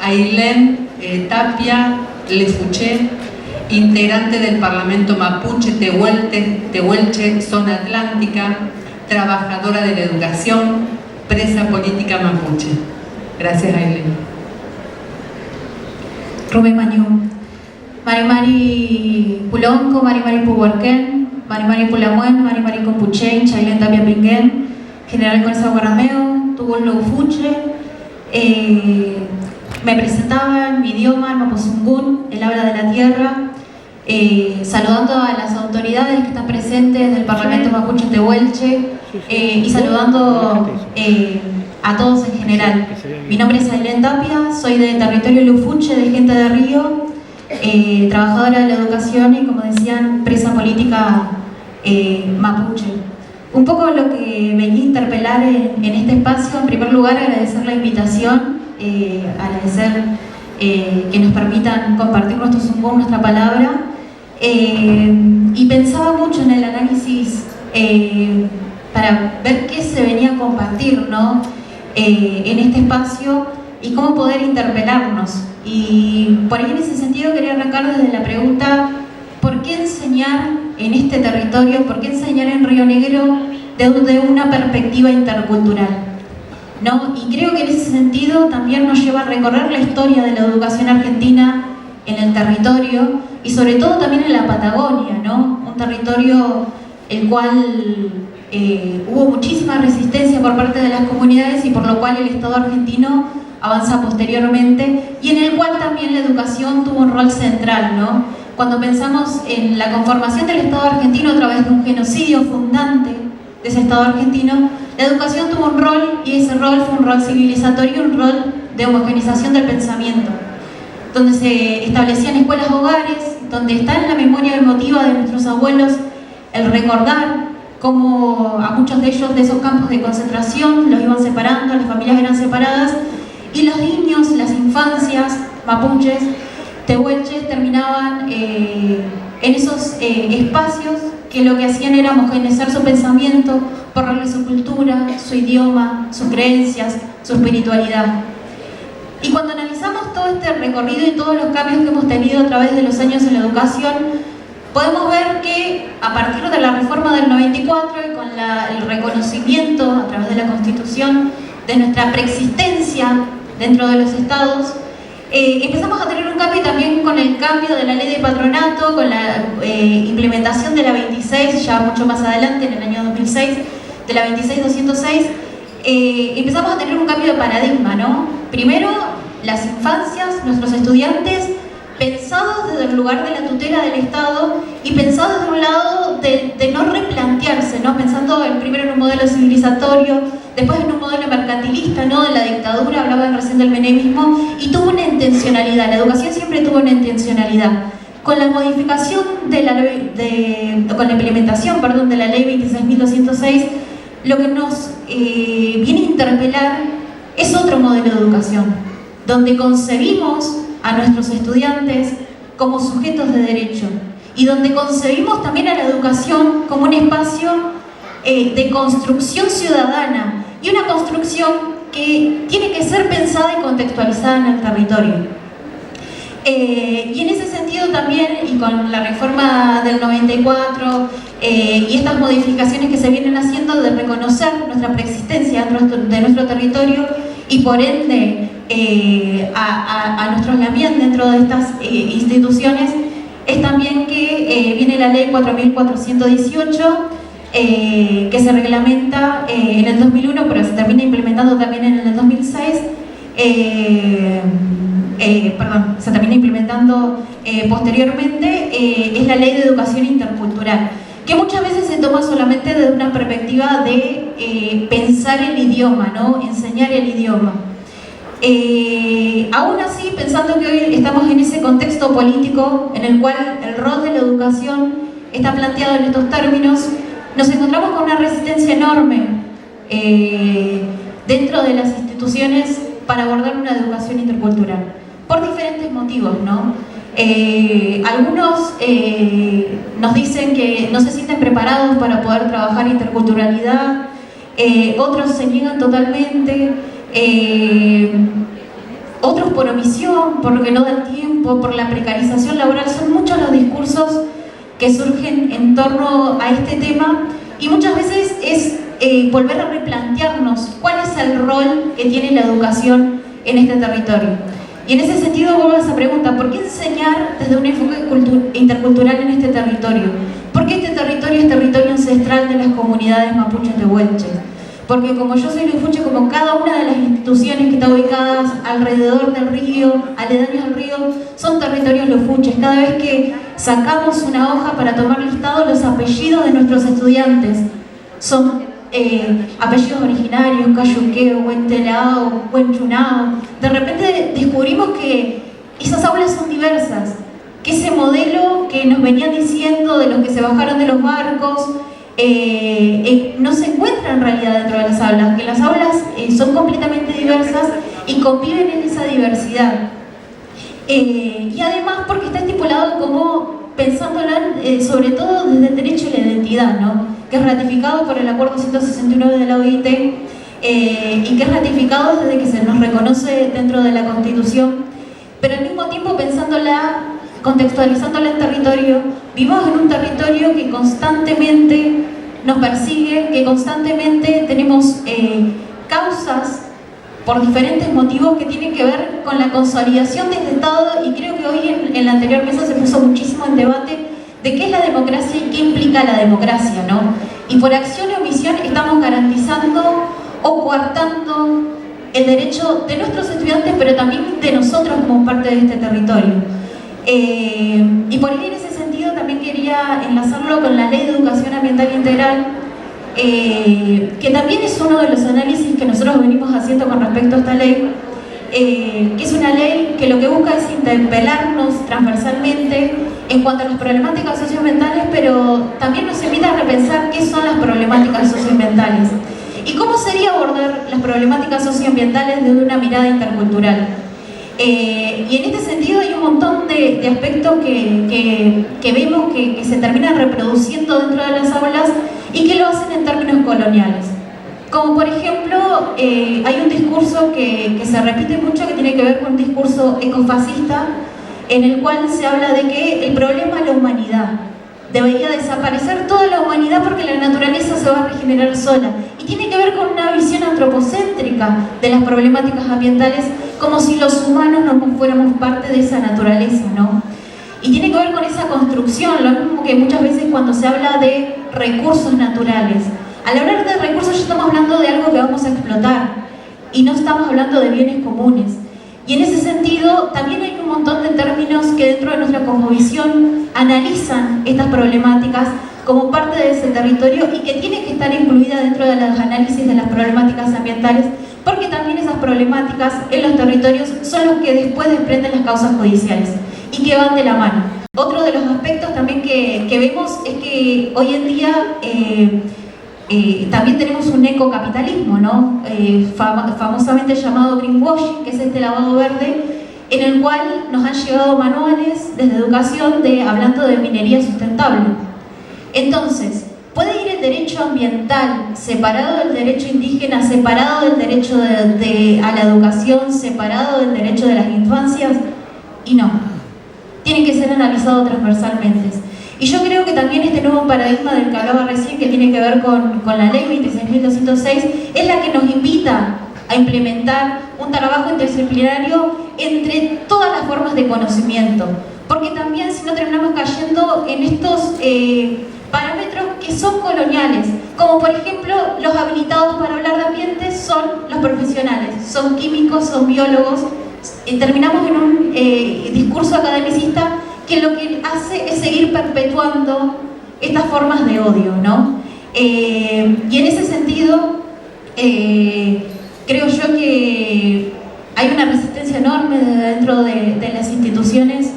Ailén Tapia Lefuché, integrante del Parlamento Mapuche Tehuelche, Zona Atlántica, trabajadora de la educación, presa política mapuche. Gracias, Ailén. Rubén Mañú. Mari Pulonco, Mari Puhuarquén, Mari Pulamuen, Mari Compuchen, Ailén Tapia Pringuén, General Conesa Guarrameo, Tubul Loufuche. Me presentaba en mi idioma, el Mapuzungún, el habla de la tierra, saludando a las autoridades que están presentes del Parlamento Mapuche Tehuelche y saludando a todos en general. Mi nombre es Ailén Tapia, soy de territorio Loufuche, de Gente de Río, trabajadora de la educación y, como decían, presa política mapuche. Un poco lo que venía a interpelar en este espacio, en primer lugar, agradecer la invitación, agradecer que nos permitan compartir nuestro zumbón, nuestra palabra, y pensaba mucho en el análisis para ver qué se venía a compartir, ¿no? En este espacio y cómo poder interpelarnos. Y por ahí, en ese sentido, quería arrancar desde la pregunta: ¿por qué enseñar en este territorio, por qué enseñar en Río Negro desde una perspectiva intercultural? ¿No? Y creo que en ese sentido también nos lleva a recorrer la historia de la educación argentina en el territorio y sobre todo también en la Patagonia, ¿no? Un territorio el cual hubo muchísima resistencia por parte de las comunidades y por lo cual el Estado argentino avanza posteriormente y en el cual también la educación tuvo un rol central, ¿no? Cuando pensamos en la conformación del Estado argentino a través de un genocidio fundante de ese Estado argentino, la educación tuvo un rol y ese rol fue un rol civilizatorio, un rol de homogenización del pensamiento, donde se establecían escuelas hogares, donde está en la memoria emotiva de nuestros abuelos el recordar cómo a muchos de ellos de esos campos de concentración los iban separando, las familias eran separadas y los niños, las infancias mapuches, tehuelches terminaban en esos espacios que lo que hacían era homogeneizar su pensamiento, borrarle su cultura, su idioma, sus creencias, su espiritualidad. Y cuando analizamos todo este recorrido y todos los cambios que hemos tenido a través de los años en la educación, podemos ver que a partir de la reforma del 94 y con el reconocimiento a través de la Constitución de nuestra preexistencia dentro de los estados, empezamos a tener un cambio también con el cambio de la ley de patronato, con la implementación de la 26, ya mucho más adelante, en el año 2006, de la 26206, empezamos a tener un cambio de paradigma, ¿no? Primero, las infancias, nuestros estudiantes, pensados desde el lugar de la tutela del Estado y pensados desde un lado de no replantearse, ¿no? Pensando primero en un modelo civilizatorio, después en un modelo mercantilista, ¿no? De la dictadura, hablaban recién del menemismo, y tuvo una intencionalidad, la educación siempre tuvo una intencionalidad. Con la modificación de la ley, con la implementación, perdón, de la ley 26.206, lo que nos viene a interpelar es otro modelo de educación, donde concebimos a nuestros estudiantes como sujetos de derecho y donde concebimos también a la educación como un espacio de construcción ciudadana y una construcción que tiene que ser pensada y contextualizada en el territorio. Y en ese sentido también, y con la reforma del 94 y estas modificaciones que se vienen haciendo de reconocer nuestra preexistencia de nuestro territorio y por ende a nuestros lamien dentro de estas instituciones, es también que viene la ley 4.418 que se reglamenta en el 2001, pero se termina implementando también en el 2006, se termina implementando posteriormente, es la Ley de Educación Intercultural, que muchas veces se toma solamente desde una perspectiva de pensar el idioma, ¿no? Enseñar el idioma. Aún así, pensando que hoy estamos en ese contexto político en el cual el rol de la educación está planteado en estos términos, nos encontramos con una resistencia enorme dentro de las instituciones para abordar una educación intercultural, por diferentes motivos, ¿no? Algunos nos dicen que no se sienten preparados para poder trabajar interculturalidad, otros se niegan totalmente, otros por omisión, porque no dan tiempo, por la precarización laboral. Son muchos los discursos que surgen en torno a este tema y muchas veces es volver a replantearnos cuál es el rol que tiene la educación en este territorio. Y en ese sentido vuelvo a esa pregunta: ¿por qué enseñar desde un enfoque intercultural en este territorio? ¿Por qué este territorio es territorio ancestral de las comunidades mapuches tehuelches? Porque como yo soy lufuche, como cada una de las instituciones que están ubicadas alrededor del río, aledaños al río, son territorios lufuches. Cada vez que sacamos una hoja para tomar listado, los apellidos de nuestros estudiantes son apellidos originarios: Cayuqueo, Huentelao, Huenchunao. De repente descubrimos que esas aulas son diversas, que ese modelo que nos venían diciendo de los que se bajaron de los barcos no se encuentra en realidad dentro de las aulas, que las aulas son completamente diversas y conviven en esa diversidad. Y además porque está estipulado como pensándola sobre todo desde el derecho a la identidad, ¿no? Que es ratificado por el Acuerdo 169 de la OIT y que es ratificado desde que se nos reconoce dentro de la Constitución, pero al mismo tiempo pensándola, contextualizándola en territorio. Vivimos en un territorio que constantemente nos persigue, que constantemente tenemos causas por diferentes motivos que tienen que ver con la consolidación de este Estado, y creo que hoy en la anterior mesa se puso muchísimo en debate de qué es la democracia y qué implica la democracia, ¿no? Y por acción y omisión estamos garantizando o coartando el derecho de nuestros estudiantes, pero también de nosotros como parte de este territorio. Y por ahí en ese sentido también quería enlazarlo con la Ley de Educación Ambiental Integral, que también es uno de los análisis que nosotros venimos haciendo con respecto a esta ley, que es una ley que lo que busca es interpelarnos transversalmente en cuanto a las problemáticas socioambientales, pero también nos invita a repensar qué son las problemáticas socioambientales y cómo sería abordar las problemáticas socioambientales desde una mirada intercultural. Y en este sentido hay un montón de aspectos que vemos que se terminan reproduciendo dentro de las aulas y que lo hacen en términos coloniales. Como por ejemplo, hay un discurso que se repite mucho, que tiene que ver con un discurso ecofascista, en el cual se habla de que el problema es la humanidad. Debería desaparecer toda la humanidad porque la naturaleza se va a regenerar sola. Y tiene que ver con una visión antropocéntrica de las problemáticas ambientales, como si los humanos no fuéramos parte de esa naturaleza, ¿no? Y tiene que ver con esa construcción, lo mismo que muchas veces cuando se habla de recursos naturales. Al hablar de recursos ya estamos hablando de algo que vamos a explotar y no estamos hablando de bienes comunes. Y en ese sentido también hay un montón de términos que dentro de nuestra cosmovisión analizan estas problemáticas como parte de ese territorio y que tienen que estar incluidas dentro de los análisis de las problemáticas ambientales, porque también esas problemáticas en los territorios son los que después desprenden las causas judiciales y que van de la mano. Otro de los aspectos también que vemos es que hoy en día también tenemos un ecocapitalismo, ¿no? Famosamente llamado greenwashing, que es este lavado verde, en el cual nos han llegado manuales desde educación hablando de minería sustentable. Entonces, ¿puede ir el derecho ambiental separado del derecho indígena, separado del derecho a la educación, separado del derecho de las infancias? Y no, tienen que ser analizados transversalmente. Y yo creo que también este nuevo paradigma del que hablaba recién, que tiene que ver con la ley 26.206, es la que nos invita a implementar un trabajo interdisciplinario entre todas las formas de conocimiento, porque también si no terminamos cayendo en estos parámetros que son coloniales, como por ejemplo los habilitados para hablar de ambiente son los profesionales, son químicos, son biólogos, terminamos en un discurso academicista que lo que hace es seguir perpetuando estas formas de odio, ¿no? Y en ese sentido, creo yo que hay una resistencia enorme dentro de las instituciones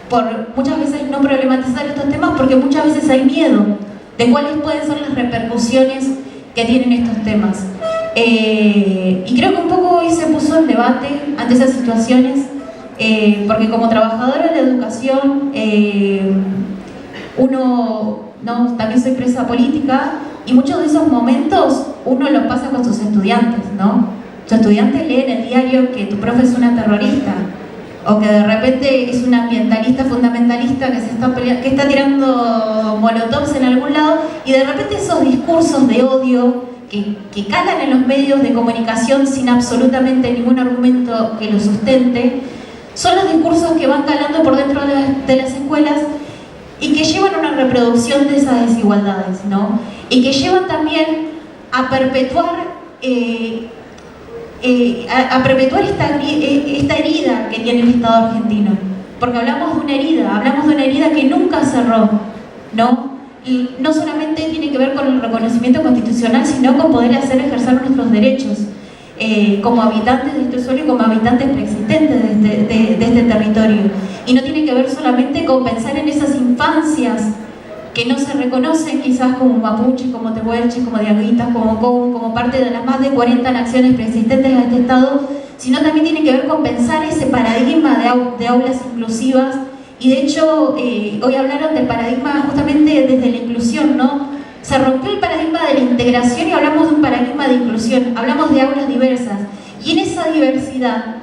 por muchas veces no problematizar estos temas, porque muchas veces hay miedo de cuáles pueden ser las repercusiones que tienen estos temas. Y creo que un poco hoy se puso en debate ante esas situaciones, porque como trabajadora de la educación, también soy presa política, y muchos de esos momentos uno los pasa con sus estudiantes, ¿no? tu estudiante lee en el diario que tu profe es una terrorista, o que de repente es una ambientalista fundamentalista que está tirando molotovs en algún lado, y de repente esos discursos de odio que calan en los medios de comunicación sin absolutamente ningún argumento que lo sustente, son los discursos que van calando por dentro de las escuelas y que llevan a una reproducción de esas desigualdades, ¿no? Y que llevan también a perpetuar esta herida que tiene el Estado argentino. Porque hablamos de una herida que nunca cerró, ¿no? Y no solamente tiene que ver con el reconocimiento constitucional, sino con poder hacer ejercer nuestros derechos como habitantes de este suelo y como habitantes preexistentes de este territorio. Y no tiene que ver solamente con pensar en esas infancias que no se reconocen quizás como mapuches, como tehuelches, como diaguitas, como parte de las más de 40 naciones preexistentes a este Estado, sino también tiene que ver con pensar ese paradigma de aulas inclusivas. Y de hecho, hoy hablaron del paradigma justamente desde la inclusión, ¿no? Se rompió el paradigma de la integración y hablamos de un paradigma de inclusión, hablamos de aulas diversas. Y en esa diversidad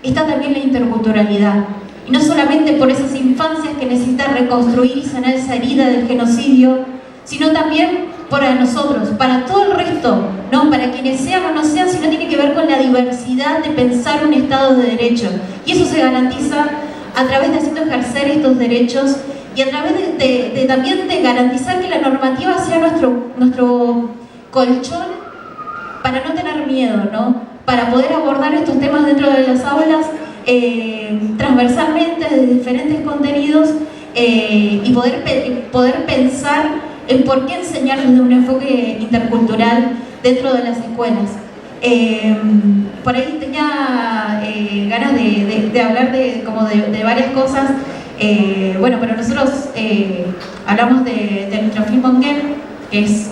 está también la interculturalidad. Y no solamente por esas infancias que necesitan reconstruir y sanar esa herida del genocidio, sino también para nosotros, para todo el resto, ¿no? Para quienes sean o no sean, sino tiene que ver con la diversidad de pensar un Estado de Derecho. Y eso se garantiza a través de haciendo ejercer estos derechos y a través también de garantizar que la normativa sea nuestro colchón para no tener miedo, ¿no? Para poder abordar estos temas dentro de las aulas transversalmente, de diferentes contenidos y poder pensar en por qué enseñar desde un enfoque intercultural dentro de las escuelas. Por ahí tenía ganas de hablar de varias cosas. Bueno, pero nosotros hablamos de nuestro film Monguén, que es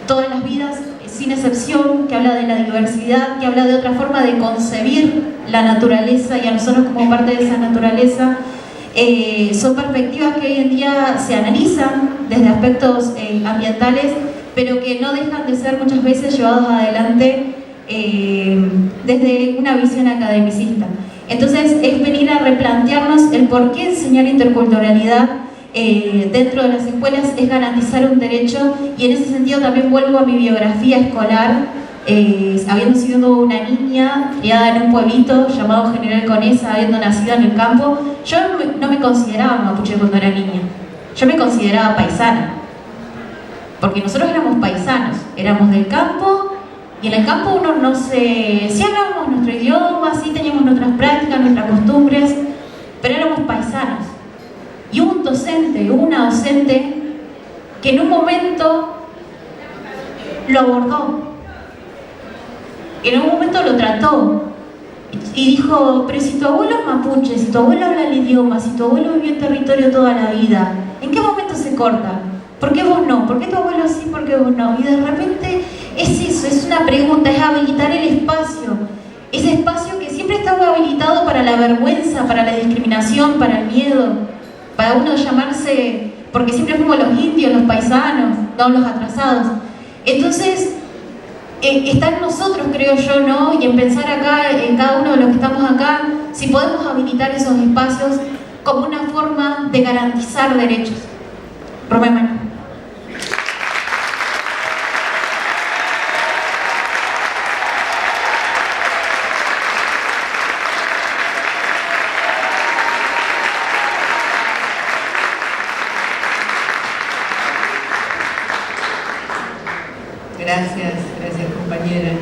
Todas las vidas, sin excepción, que habla de la diversidad, que habla de otra forma de concebir la naturaleza y a nosotros como parte de esa naturaleza. Son perspectivas que hoy en día se analizan desde aspectos ambientales, pero que no dejan de ser muchas veces llevados adelante desde una visión academicista. Entonces es venir a replantearnos el por qué enseñar interculturalidad dentro de las escuelas es garantizar un derecho, y en ese sentido también vuelvo a mi biografía escolar, habiendo sido una niña criada en un pueblito llamado General Conesa, habiendo nacido en el campo. Yo no me consideraba mapuche cuando era niña, yo me consideraba paisana, porque nosotros éramos paisanos, éramos del campo. Y en el campo uno no se... Sí hablábamos nuestro idioma, sí teníamos nuestras prácticas, nuestras costumbres, pero éramos paisanos. Y hubo un docente, una docente, que en un momento lo abordó, en un momento lo trató, y dijo, pero si tu abuelo es mapuche, si tu abuelo habla el idioma, si tu abuelo vivió en territorio toda la vida, ¿en qué momento se corta? ¿Por qué vos no? ¿Por qué tu abuelo sí? ¿Por qué vos no? Y de repente es eso, es una pregunta, es habilitar el espacio. Ese espacio que siempre estaba habilitado para la vergüenza, para la discriminación, para el miedo, para uno llamarse, porque siempre fuimos los indios, los paisanos, no los atrasados. Entonces, está en nosotros, creo yo, ¿no? Y en pensar acá, en cada uno de los que estamos acá, si podemos habilitar esos espacios como una forma de garantizar derechos. Rubén Manu. Gracias compañera.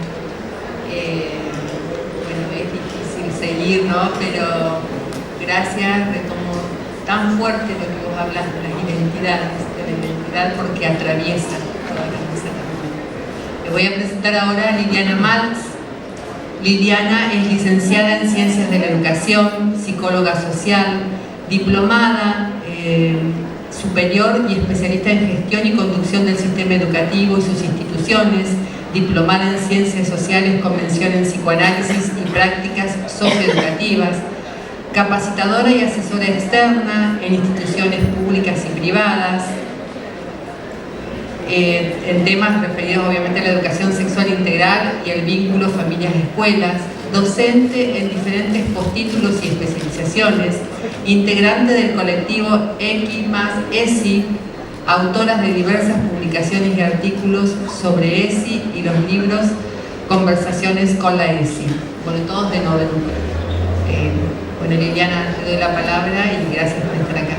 Bueno, es difícil seguir, ¿no? Pero gracias, retomo tan fuerte lo que vos hablas de las identidades, de la identidad, porque atraviesa toda la mesa también. Le voy a presentar ahora a Liliana Maltz. Liliana es licenciada en Ciencias de la Educación, psicóloga social, diplomada superior y especialista en gestión y conducción del sistema educativo y sus instituciones, diplomada en Ciencias Sociales con mención en psicoanálisis y prácticas socioeducativas, capacitadora y asesora externa en instituciones públicas y privadas, en temas referidos obviamente a la educación sexual integral y el vínculo familias-escuelas, docente en diferentes postítulos y especializaciones, integrante del colectivo X+ESI, autoras de diversas publicaciones y artículos sobre ESI y los libros Conversaciones con la ESI. Bueno, todos de no de lucro. Bueno, Liliana, te doy la palabra y gracias por estar acá.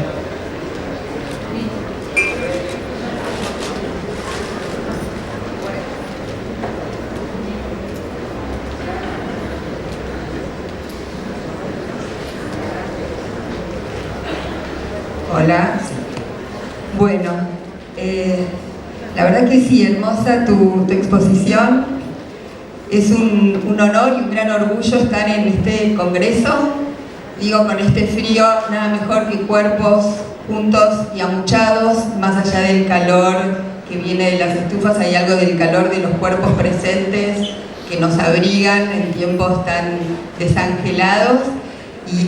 Hola. Bueno, la verdad que sí, hermosa tu exposición. Es un honor y un gran orgullo estar en este congreso. Digo, con este frío, nada mejor que cuerpos juntos y amuchados, más allá del calor que viene de las estufas, hay algo del calor de los cuerpos presentes que nos abrigan en tiempos tan desangelados.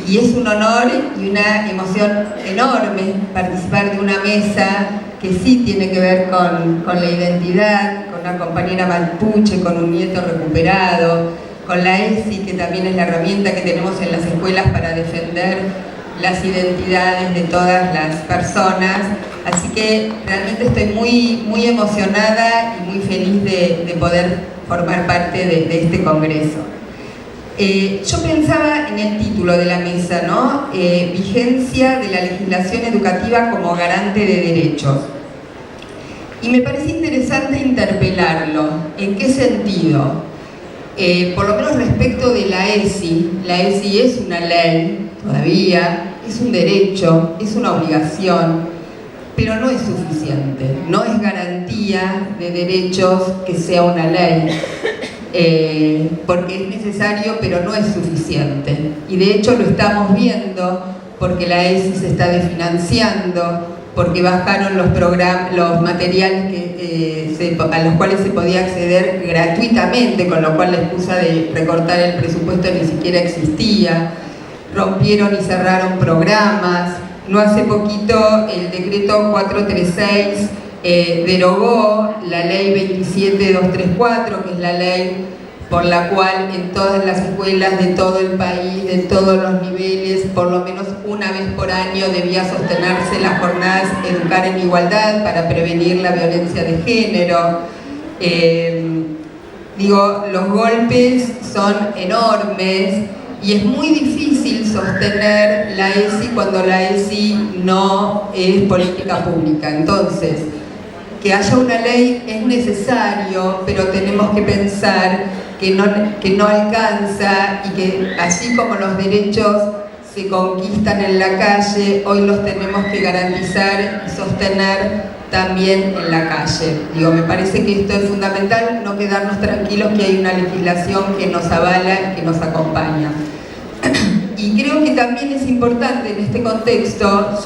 Y es un honor y una emoción enorme participar de una mesa que sí tiene que ver con la identidad, con una compañera mapuche, con un nieto recuperado, con la ESI, que también es la herramienta que tenemos en las escuelas para defender las identidades de todas las personas. Así que realmente estoy muy emocionada y muy feliz de poder formar parte de este congreso. Yo pensaba en el título de la mesa, ¿no? Vigencia de la legislación educativa como garante de derechos. Y me parece interesante interpelarlo. ¿En qué sentido? Por lo menos respecto de la ESI es una ley, todavía, es un derecho, es una obligación, pero no es suficiente, no es garantía de derechos que sea una ley. Porque es necesario, pero no es suficiente. Y de hecho lo estamos viendo porque la ESI se está desfinanciando, porque bajaron los materiales a los cuales se podía acceder gratuitamente, con lo cual la excusa de recortar el presupuesto ni siquiera existía. Rompieron y cerraron programas. No hace poquito el decreto 436 derogó la ley 27234, que es la ley por la cual en todas las escuelas de todo el país, de todos los niveles, por lo menos una vez por año debía sostenerse las jornadas Educar en Igualdad para prevenir la violencia de género. Los golpes son enormes y es muy difícil sostener la ESI cuando la ESI no es política pública. Entonces, que haya una ley es necesario, pero tenemos que pensar que no alcanza y que así como los derechos se conquistan en la calle, hoy los tenemos que garantizar y sostener también en la calle. Me parece que esto es fundamental, no quedarnos tranquilos que hay una legislación que nos avala, que nos acompaña. Y creo que también es importante en este contexto,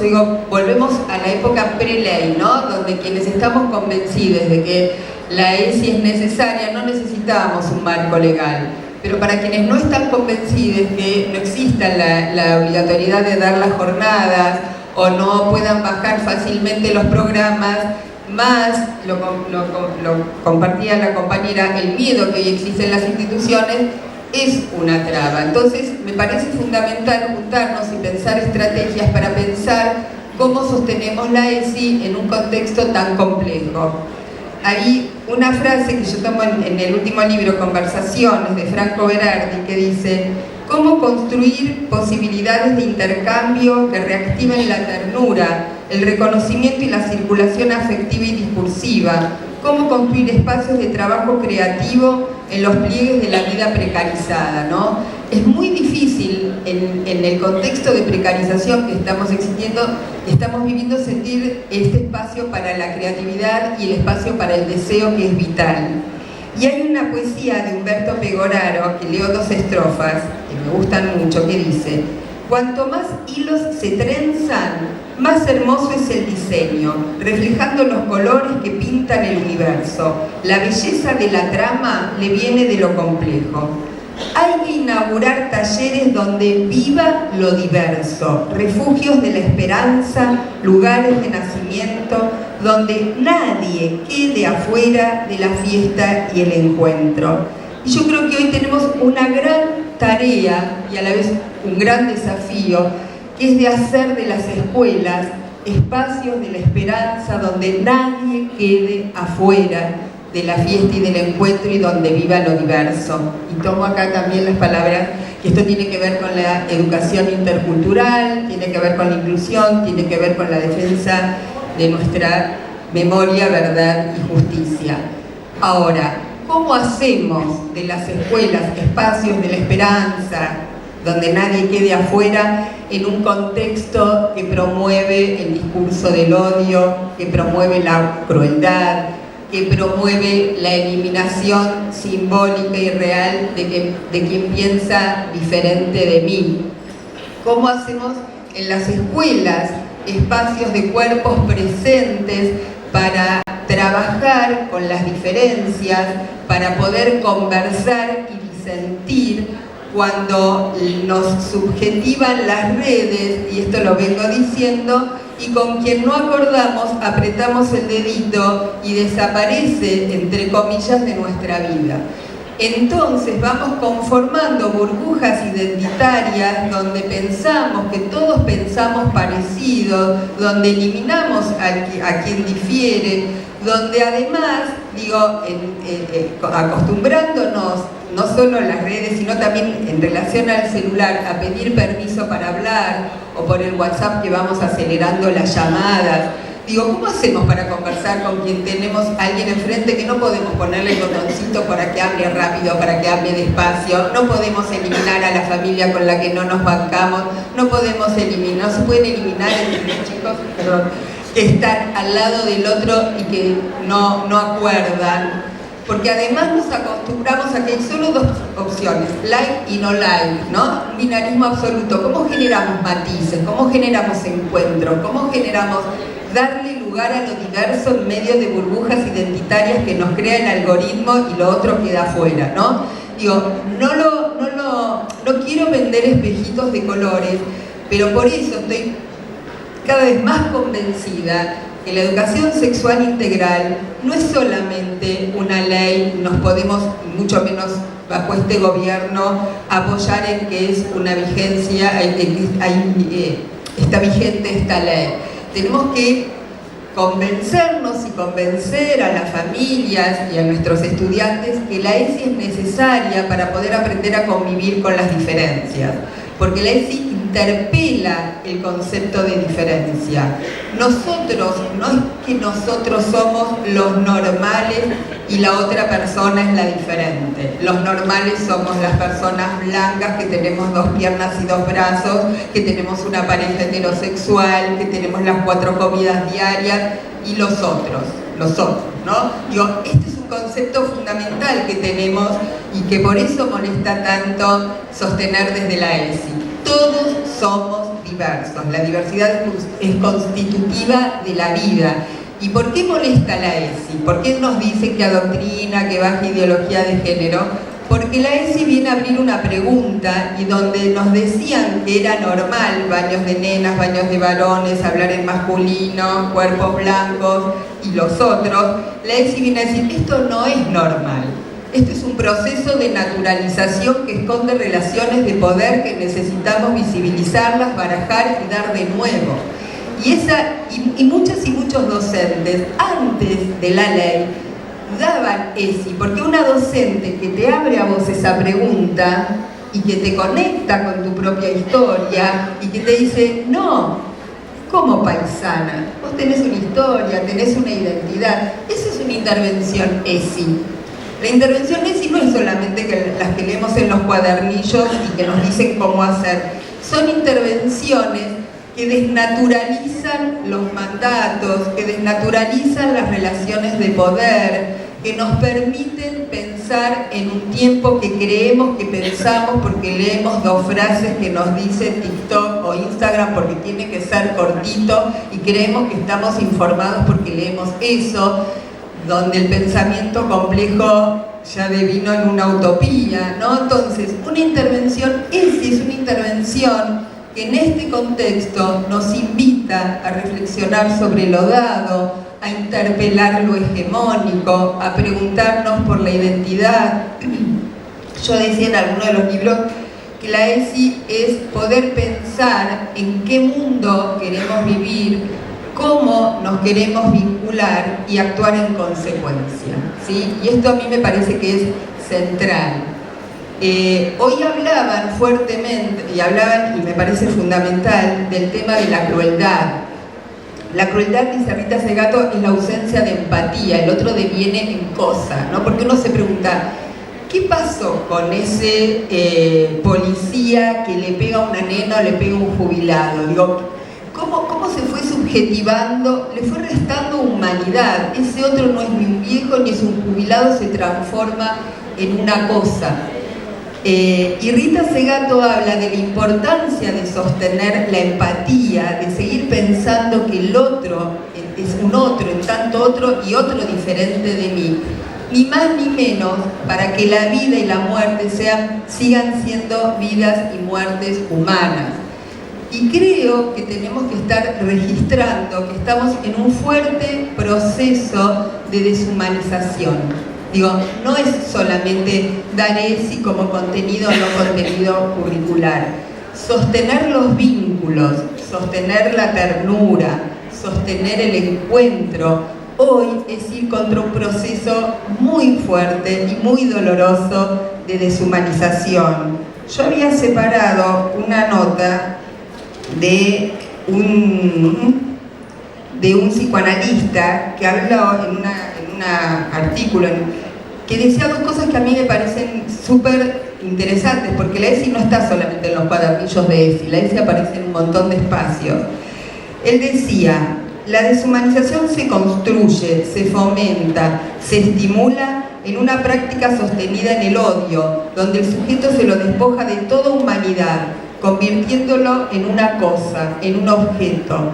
volvemos a la época pre-ley, ¿no? Donde quienes estamos convencidos de que la ESI es necesaria, no necesitábamos un marco legal. Pero para quienes no están convencidos que no exista la obligatoriedad de dar las jornadas o no puedan bajar fácilmente los programas, más lo compartía la compañera, el miedo que hoy existe en las instituciones es una traba. Entonces me parece fundamental juntarnos y pensar estrategias para pensar cómo sostenemos la ESI en un contexto tan complejo. Hay una frase que yo tomo en el último libro, Conversaciones, de Franco Berardi, que dice: ¿cómo construir posibilidades de intercambio que reactiven la ternura, el reconocimiento y la circulación afectiva y discursiva? ¿Cómo construir espacios de trabajo creativo en los pliegues de la vida precarizada, ¿no? Es muy difícil en el contexto de precarización que estamos viviendo, sentir este espacio para la creatividad y el espacio para el deseo, que es vital. Y hay una poesía de Humberto Pegoraro, que leo 2 estrofas, que me gustan mucho, que dice: cuanto más hilos se trenzan, más hermoso es el diseño, reflejando los colores que pintan el universo. La belleza de la trama le viene de lo complejo. Hay que inaugurar talleres donde viva lo diverso, refugios de la esperanza, lugares de nacimiento, donde nadie quede afuera de la fiesta y el encuentro. Y yo creo que hoy tenemos una gran tarea y a la vez un gran desafío, que es de hacer de las escuelas espacios de la esperanza donde nadie quede afuera de la fiesta y del encuentro y donde viva lo diverso. Y tomo acá también las palabras, que esto tiene que ver con la educación intercultural, tiene que ver con la inclusión, tiene que ver con la defensa de nuestra memoria, verdad y justicia. Ahora, ¿cómo hacemos de las escuelas espacios de la esperanza, donde nadie quede afuera, en un contexto que promueve el discurso del odio, que promueve la crueldad, que promueve la eliminación simbólica y real de quien piensa diferente de mí? ¿Cómo hacemos en las escuelas espacios de cuerpos presentes para trabajar con las diferencias, para poder conversar y disentir cuando nos subjetivan las redes, y esto lo vengo diciendo, y con quien no acordamos apretamos el dedito y desaparece, entre comillas, de nuestra vida? Entonces vamos conformando burbujas identitarias donde pensamos que todos pensamos parecidos, donde eliminamos a quien difiere, donde además, acostumbrándonos no solo en las redes, sino también en relación al celular, a pedir permiso para hablar, o por el WhatsApp que vamos acelerando las llamadas. ¿Cómo hacemos para conversar con quien tenemos a alguien enfrente que no podemos ponerle el botoncito para que hable rápido, para que hable despacio? No podemos eliminar a la familia con la que no nos bancamos, no se pueden eliminar entre los chicos, que están al lado del otro y que no acuerdan. Porque además nos acostumbramos a que hay solo dos opciones, like y no like, ¿no? Un binarismo absoluto. ¿Cómo generamos matices? ¿Cómo generamos encuentros? ¿Cómo generamos darle lugar a lo diverso en medio de burbujas identitarias que nos crea el algoritmo y lo otro queda afuera, ¿no? No quiero vender espejitos de colores, pero por eso estoy cada vez más convencida que la educación sexual integral no es solamente una ley, nos podemos, mucho menos bajo este gobierno, apoyar en que es una vigencia, está vigente esta ley. Tenemos que convencernos y convencer a las familias y a nuestros estudiantes que la ESI es necesaria para poder aprender a convivir con las diferencias, porque la ESI interpela el concepto de diferencia. Nosotros, no es que nosotros somos los normales y la otra persona es la diferente. Los normales somos las personas blancas que tenemos dos piernas y dos brazos, que tenemos una pareja heterosexual, que tenemos las 4 comidas diarias, y los otros, ¿no? Este es un concepto fundamental que tenemos y que por eso molesta tanto sostener desde la ESI. Todos somos diversos, la diversidad es constitutiva de la vida. ¿Y por qué molesta la ESI? ¿Por qué nos dice que adoctrina, que baja ideología de género? Porque la ESI viene a abrir una pregunta, y donde nos decían que era normal baños de nenas, baños de varones, hablar en masculino, cuerpos blancos y los otros, la ESI viene a decir, esto no es normal. Este es un proceso de naturalización que esconde relaciones de poder que necesitamos visibilizarlas, barajar y dar de nuevo. Y muchas y muchos docentes, antes de la ley, daban ESI, porque una docente que te abre a vos esa pregunta y que te conecta con tu propia historia y que te dice, no, ¿cómo paisana? Vos tenés una historia, tenés una identidad. Eso es una intervención ESI. La intervención ESI no es solamente las que leemos en los cuadernillos y que nos dicen cómo hacer. Son intervenciones que desnaturalizan los mandatos, que desnaturalizan las relaciones de poder, que nos permiten pensar en un tiempo que creemos que pensamos porque leemos 2 frases que nos dice TikTok o Instagram porque tiene que ser cortito y creemos que estamos informados porque leemos eso, donde el pensamiento complejo ya devino en una utopía, ¿no? Entonces, una intervención es una intervención que en este contexto nos invita a reflexionar sobre lo dado, a interpelar lo hegemónico, a preguntarnos por la identidad. Yo decía en alguno de los libros que la ESI es poder pensar en qué mundo queremos vivir, cómo nos queremos vincular y actuar en consecuencia, ¿sí? Y esto a mí me parece que es central. Hoy hablaban fuertemente, y me parece fundamental, del tema de la crueldad. La crueldad, dice Rita Segato, es la ausencia de empatía, el otro deviene en cosa, ¿no? Porque uno se pregunta, ¿qué pasó con ese policía que le pega a una nena o le pega a un jubilado? Digo, ¿cómo se fue subjetivando? Le fue restando humanidad. Ese otro no es ni un viejo ni es un jubilado, se transforma en una cosa. Y Rita Segato habla de la importancia de sostener la empatía, de seguir pensando que el otro es un otro, en tanto otro y otro diferente de mí. Ni más ni menos para que la vida y la muerte sigan siendo vidas y muertes humanas. Y creo que tenemos que estar registrando que estamos en un fuerte proceso de deshumanización. Digo, no es solamente dar ESI como contenido o no contenido curricular. Sostener los vínculos, sostener la ternura, sostener el encuentro, hoy es ir contra un proceso muy fuerte y muy doloroso de deshumanización. Yo había separado una nota de un psicoanalista que habló en un artículo que decía dos cosas que a mí me parecen súper interesantes, porque la ESI no está solamente en los cuadernillos de ESI, la ESI aparece en un montón de espacios. Él decía, la deshumanización se construye, se fomenta, se estimula en una práctica sostenida en el odio, donde el sujeto se lo despoja de toda humanidad, convirtiéndolo en una cosa, en un objeto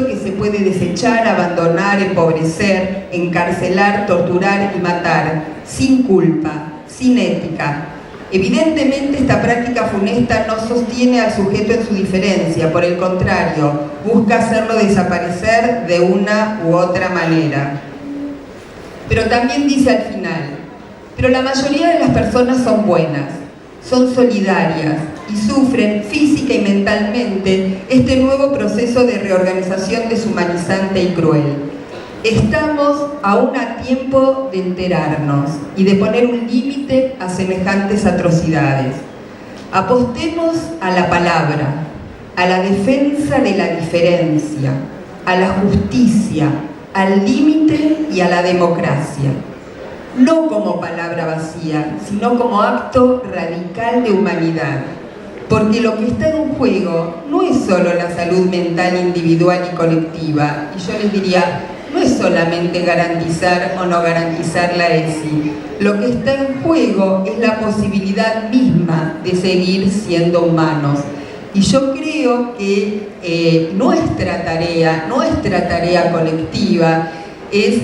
que se puede desechar, abandonar, empobrecer, encarcelar, torturar y matar, sin culpa, sin ética. Evidentemente esta práctica funesta no sostiene al sujeto en su diferencia, por el contrario, busca hacerlo desaparecer de una u otra manera. Pero también dice al final, pero la mayoría de las personas son buenas, son solidarias y sufren física y mentalmente este nuevo proceso de reorganización deshumanizante y cruel. Estamos aún a tiempo de enterarnos y de poner un límite a semejantes atrocidades. Apostemos a la palabra, a la defensa de la diferencia, a la justicia, al límite y a la democracia. No como palabra vacía, sino como acto radical de humanidad. Porque lo que está en juego no es solo la salud mental individual y colectiva, y yo les diría, no es solamente garantizar o no garantizar la ESI. Lo que está en juego es la posibilidad misma de seguir siendo humanos. Y yo creo que nuestra tarea colectiva es,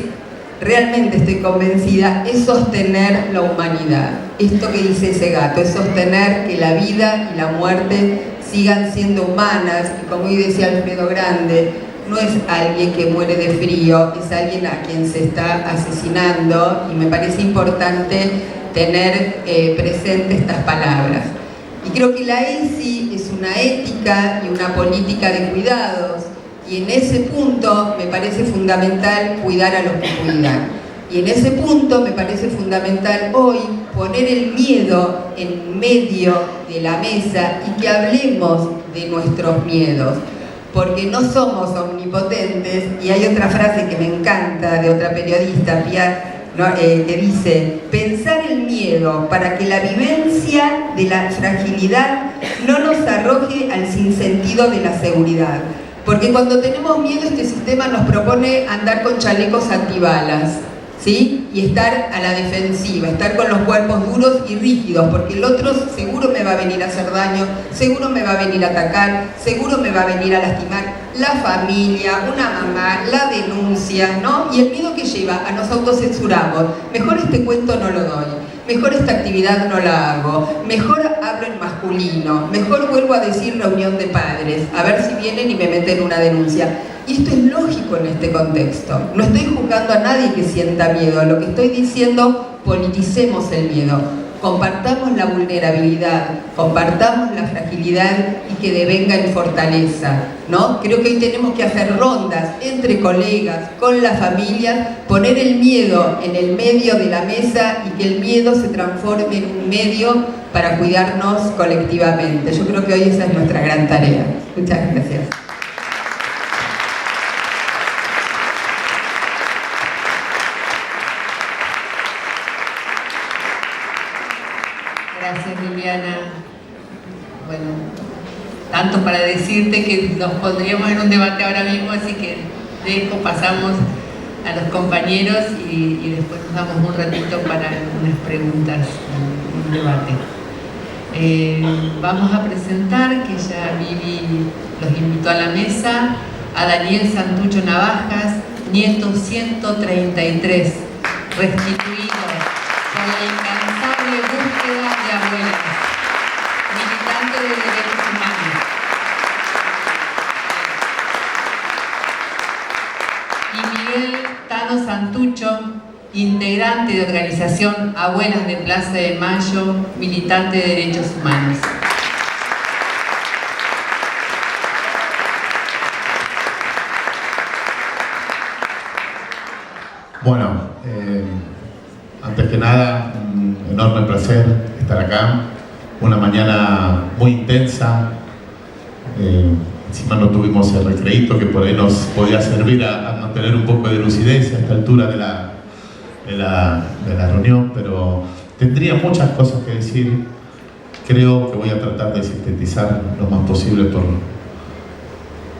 realmente estoy convencida, es sostener la humanidad. Esto que dice Segato, es sostener que la vida y la muerte sigan siendo humanas, y como hoy decía Alfredo Grande, no es alguien que muere de frío, es alguien a quien se está asesinando, y me parece importante tener presente estas palabras. Y creo que la ESI es una ética y una política de cuidados, y en ese punto me parece fundamental cuidar a los que cuidan. Y en ese punto me parece fundamental hoy poner el miedo en medio de la mesa y que hablemos de nuestros miedos. Porque no somos omnipotentes, y hay otra frase que me encanta de otra periodista, que dice, pensar el miedo para que la vivencia de la fragilidad no nos arroje al sinsentido de la seguridad. Porque cuando tenemos miedo, este sistema nos propone andar con chalecos antibalas, ¿sí? Y estar a la defensiva, estar con los cuerpos duros y rígidos, porque el otro seguro me va a venir a hacer daño, seguro me va a venir a atacar, seguro me va a venir a lastimar. La familia, una mamá, la denuncia, ¿no? Y el miedo que lleva a nos autocensuramos. Mejor este cuento no lo doy. mejor esta actividad no la hago, mejor hablo en masculino, mejor vuelvo a decir reunión de padres, a ver si vienen y me meten una denuncia. Y esto es lógico en este contexto. No estoy juzgando a nadie que sienta miedo, lo que estoy diciendo, politicemos el miedo, compartamos la vulnerabilidad, compartamos la fragilidad y que devenga en fortaleza, ¿no? Creo que hoy tenemos que hacer rondas entre colegas, con las familias, poner el miedo en el medio de la mesa y que el miedo se transforme en un medio para cuidarnos colectivamente. Yo creo que hoy esa es nuestra gran tarea. Muchas gracias. Gracias, Liliana. Bueno, tanto para decirte que nos pondríamos en un debate ahora mismo, así que pasamos a los compañeros y después nos damos un ratito para unas preguntas, un debate. Vamos a presentar, que ya Vivi los invitó a la mesa, a Daniel Santucho Navajas, nieto 133, restituido por la incansable búsqueda de abuelas, militante de derechos humanos. Y Miguel Tano Santucho, integrante de organización Abuelas de Plaza de Mayo, militante de derechos humanos. Bueno, antes que nada, un enorme placer estar acá. Una mañana muy intensa. Encima no tuvimos el recreíto que por ahí nos podía servir a mantener un poco de lucidez a esta altura de la reunión, pero tendría muchas cosas que decir. Creo que voy a tratar de sintetizar lo más posible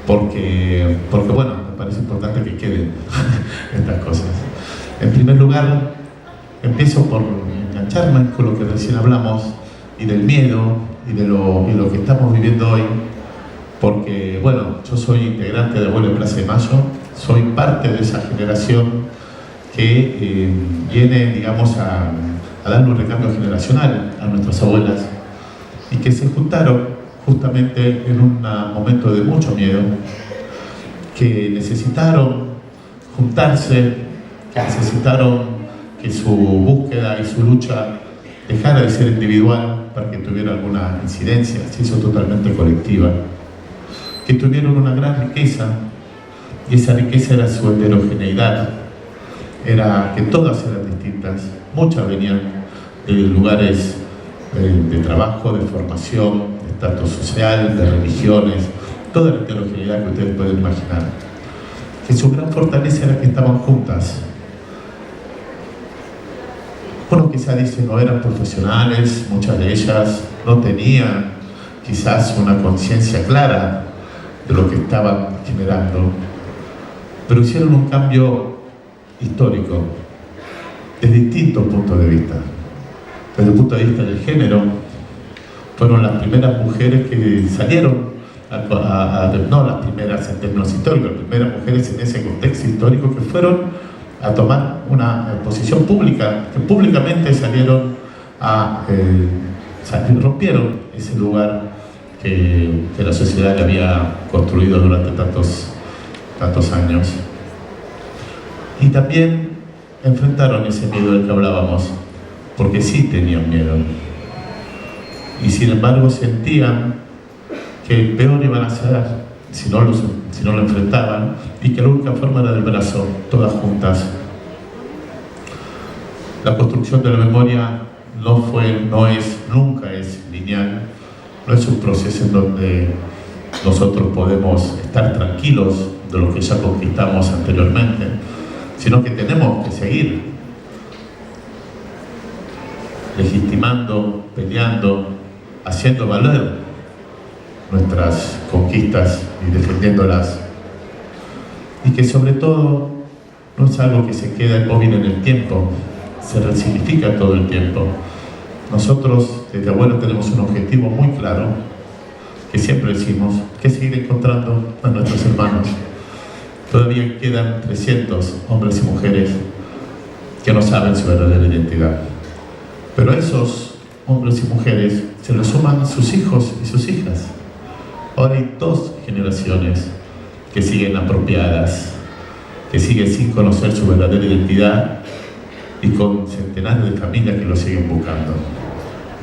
porque bueno, me parece importante que queden estas cosas. En primer lugar, empiezo por engancharme con lo que recién hablamos y del miedo y de lo que estamos viviendo hoy, porque bueno, yo soy integrante de Abuelas de Plaza de Mayo, soy parte de esa generación que viene, digamos, a darle un recambio generacional a nuestras abuelas y que se juntaron justamente en un momento de mucho miedo, que necesitaron juntarse, que necesitaron que su búsqueda y su lucha dejara de ser individual para que tuviera alguna incidencia, se hizo totalmente colectiva, que tuvieron una gran riqueza, y esa riqueza era su heterogeneidad, era que todas eran distintas, muchas venían de lugares de trabajo, de formación, de estatus social, de religiones, toda la heterogeneidad que ustedes pueden imaginar. Que su gran fortaleza era que estaban juntas. Bueno, quizás dicen no eran profesionales, muchas de ellas no tenían quizás una conciencia clara de lo que estaban generando, pero hicieron un cambio histórico desde distintos puntos de vista. Desde el punto de vista del género, fueron las primeras mujeres que salieron, no las primeras en términos históricos, las primeras mujeres en ese contexto histórico que fueron a tomar una posición pública, que públicamente salieron rompieron ese lugar que la sociedad le había construido durante tantos años. Y también enfrentaron ese miedo del que hablábamos, porque sí tenían miedo. Y sin embargo sentían que peor iban a ser si no lo enfrentaban, y que la única forma era del brazo, todas juntas. La construcción de la memoria nunca es lineal, no es un proceso en donde nosotros podemos estar tranquilos de lo que ya conquistamos anteriormente, sino que tenemos que seguir legitimando, peleando, haciendo valer nuestras conquistas y defendiéndolas, y que sobre todo no es algo que se queda móvil en el tiempo, se resignifica todo el tiempo. Nosotros desde Abuelas tenemos un objetivo muy claro, que siempre decimos, que es seguir encontrando a nuestros hermanos. Todavía quedan 300 hombres y mujeres que no saben su verdadera identidad. Pero a esos hombres y mujeres se les suman sus hijos y sus hijas. Ahora hay 2 generaciones que siguen apropiadas, que siguen sin conocer su verdadera identidad y con centenares de familias que lo siguen buscando.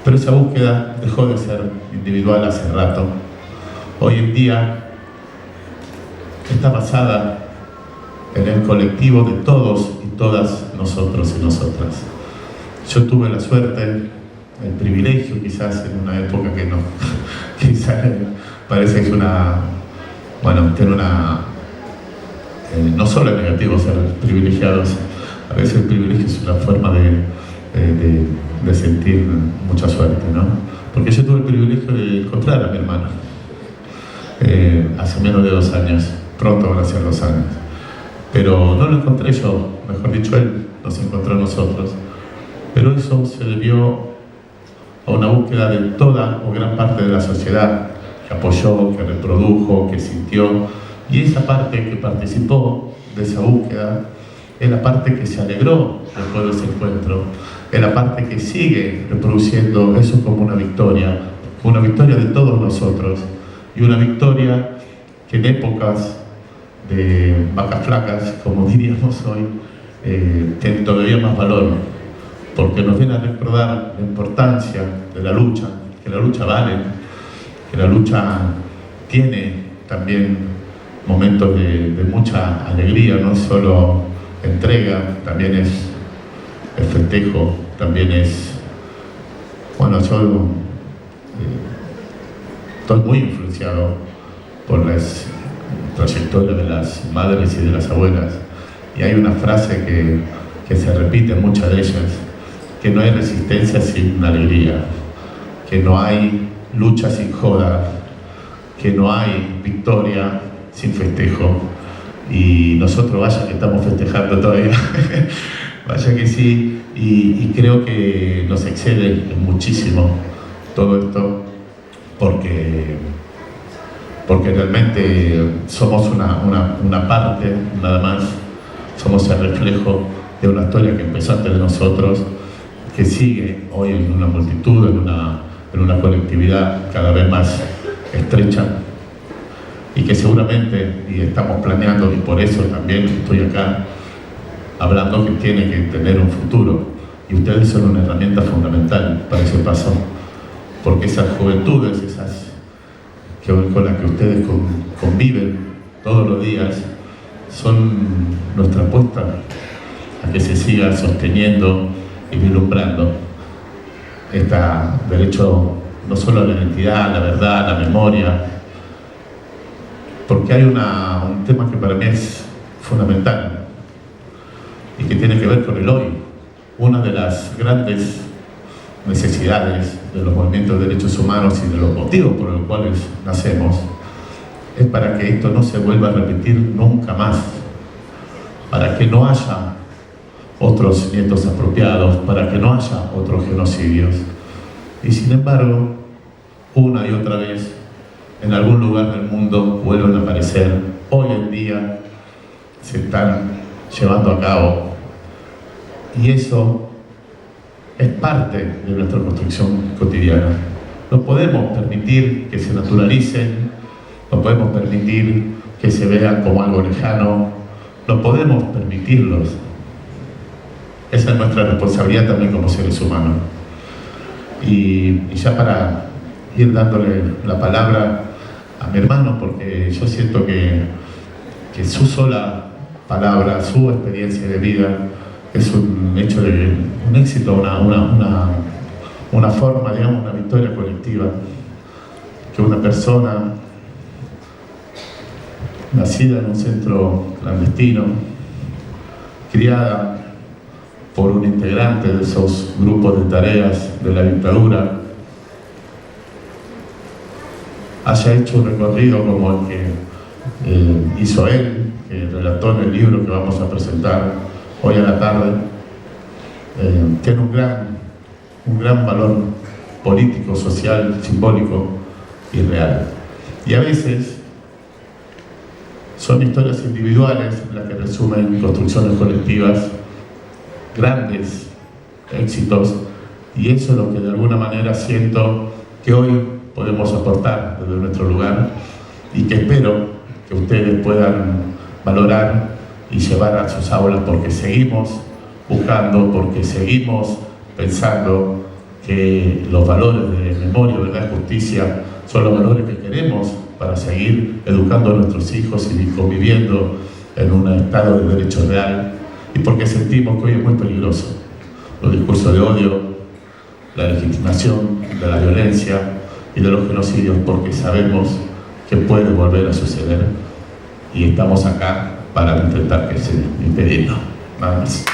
Pero esa búsqueda dejó de ser individual hace rato. Hoy en día está basada en el colectivo de todos y todas nosotros y nosotras. Yo tuve la suerte, el privilegio quizás en una época que no, quizás parece que es tiene no solo es negativo ser privilegiados, a veces el privilegio es una forma de sentir mucha suerte, ¿no? Porque yo tuve el privilegio de encontrar a mi hermano hace menos de 2 años, pronto van a ser 2 años. Pero no lo encontré yo, mejor dicho, él nos encontró a nosotros. Pero eso se debió a una búsqueda de toda o gran parte de la sociedad que apoyó, que reprodujo, que sintió. Y esa parte que participó de esa búsqueda es la parte que se alegró después de ese encuentro, es la parte que sigue reproduciendo eso como una victoria de todos nosotros, y una victoria que en épocas de vacas flacas, como diríamos hoy, tiene todavía más valor, porque nos viene a recordar la importancia de la lucha, que la lucha vale, que la lucha tiene también momentos de mucha alegría, no solo entrega, también es festejo, también es... Bueno, yo estoy muy influenciado por las trayectorias de las madres y de las abuelas, y hay una frase que se repite en muchas de ellas, que no hay resistencia sin alegría, que no hay lucha sin joda, que no hay victoria sin festejo. Y nosotros vaya que estamos festejando todavía, vaya que sí, y creo que nos excede muchísimo todo esto, porque realmente somos una parte, nada más, somos el reflejo de una historia que empezó antes de nosotros, que sigue hoy en una multitud, en una colectividad cada vez más estrecha, y que seguramente, y estamos planeando, y por eso también estoy acá hablando, que tiene que tener un futuro, y ustedes son una herramienta fundamental para ese paso, porque esas juventudes, esas con las que ustedes conviven todos los días, son nuestra apuesta a que se siga sosteniendo y vislumbrando este derecho no solo a la identidad, a la verdad, a la memoria, porque hay un tema que para mí es fundamental y que tiene que ver con el hoy. Una de las grandes necesidades de los movimientos de derechos humanos y de los motivos por los cuales nacemos es para que esto no se vuelva a repetir nunca más, para que no haya otros nietos apropiados, para que no haya otros genocidios. Y sin embargo, una y otra vez, en algún lugar del mundo vuelven a aparecer. Hoy en día se están llevando a cabo, y eso es parte de nuestra construcción cotidiana. No podemos permitir que se naturalicen, no podemos permitir que se vean como algo lejano, no podemos permitirlos. Esa es nuestra responsabilidad también como seres humanos. Y ya para ir dándole la palabra a mi hermano, porque yo siento que su sola palabra, su experiencia de vida, es un hecho de un éxito, una forma, digamos, una victoria colectiva, que una persona nacida en un centro clandestino, criada por un integrante de esos grupos de tareas de la dictadura, haya hecho un recorrido como el que hizo él, que relató en el libro que vamos a presentar hoy a la tarde, tiene un gran valor político, social, simbólico y real. Y a veces son historias individuales las que resumen construcciones colectivas, grandes éxitos Y eso es lo que de alguna manera siento que hoy podemos aportar desde nuestro lugar y que espero que ustedes puedan valorar y llevar a sus aulas, porque seguimos buscando, porque seguimos pensando que los valores de memoria, verdad y justicia son los valores que queremos para seguir educando a nuestros hijos y conviviendo en un estado de derecho real, y porque sentimos que hoy es muy peligroso los discursos de odio, la legitimación de la violencia y de los genocidios, porque sabemos que puede volver a suceder y estamos acá para intentar que se impedirlo. Nada más.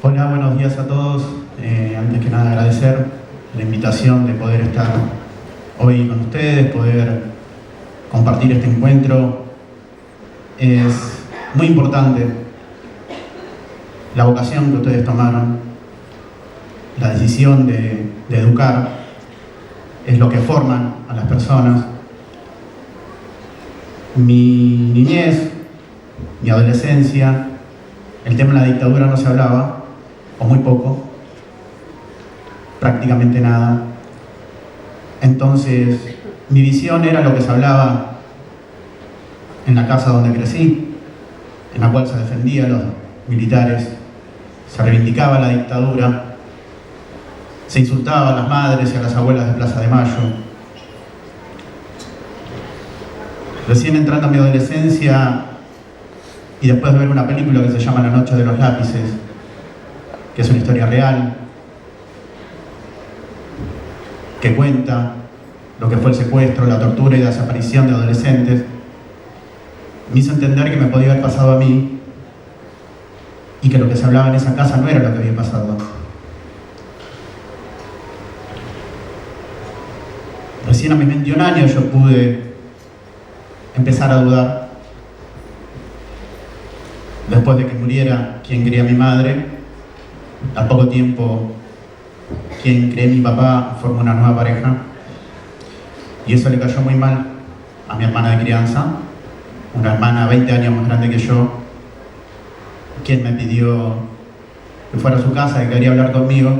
Hola, buenos días a todos. Antes que nada agradecer la invitación de poder estar hoy con ustedes, poder compartir este encuentro. Es muy importante la vocación que ustedes tomaron, la decisión de educar, es lo que forman a las personas. Mi niñez, mi adolescencia, el tema de la dictadura no se hablaba, o muy poco, prácticamente nada. Entonces, mi visión era lo que se hablaba en la casa donde crecí, en la cual se defendía a los militares, se reivindicaba la dictadura, se insultaba a las madres y a las abuelas de Plaza de Mayo. Recién entrando a mi adolescencia y después de ver una película que se llama La Noche de los Lápices, que es una historia real, que cuenta lo que fue el secuestro, la tortura y la desaparición de adolescentes, me hizo entender que me podía haber pasado a mí y que lo que se hablaba en esa casa no era lo que había pasado. Recién a mis 21 años yo pude empezar a dudar. Después de que muriera quien quería a mi madre, al poco tiempo quien creía mi papá formó una nueva pareja, y eso le cayó muy mal a mi hermana de crianza, una hermana 20 años más grande que yo, quien me pidió que fuera a su casa, que quería hablar conmigo,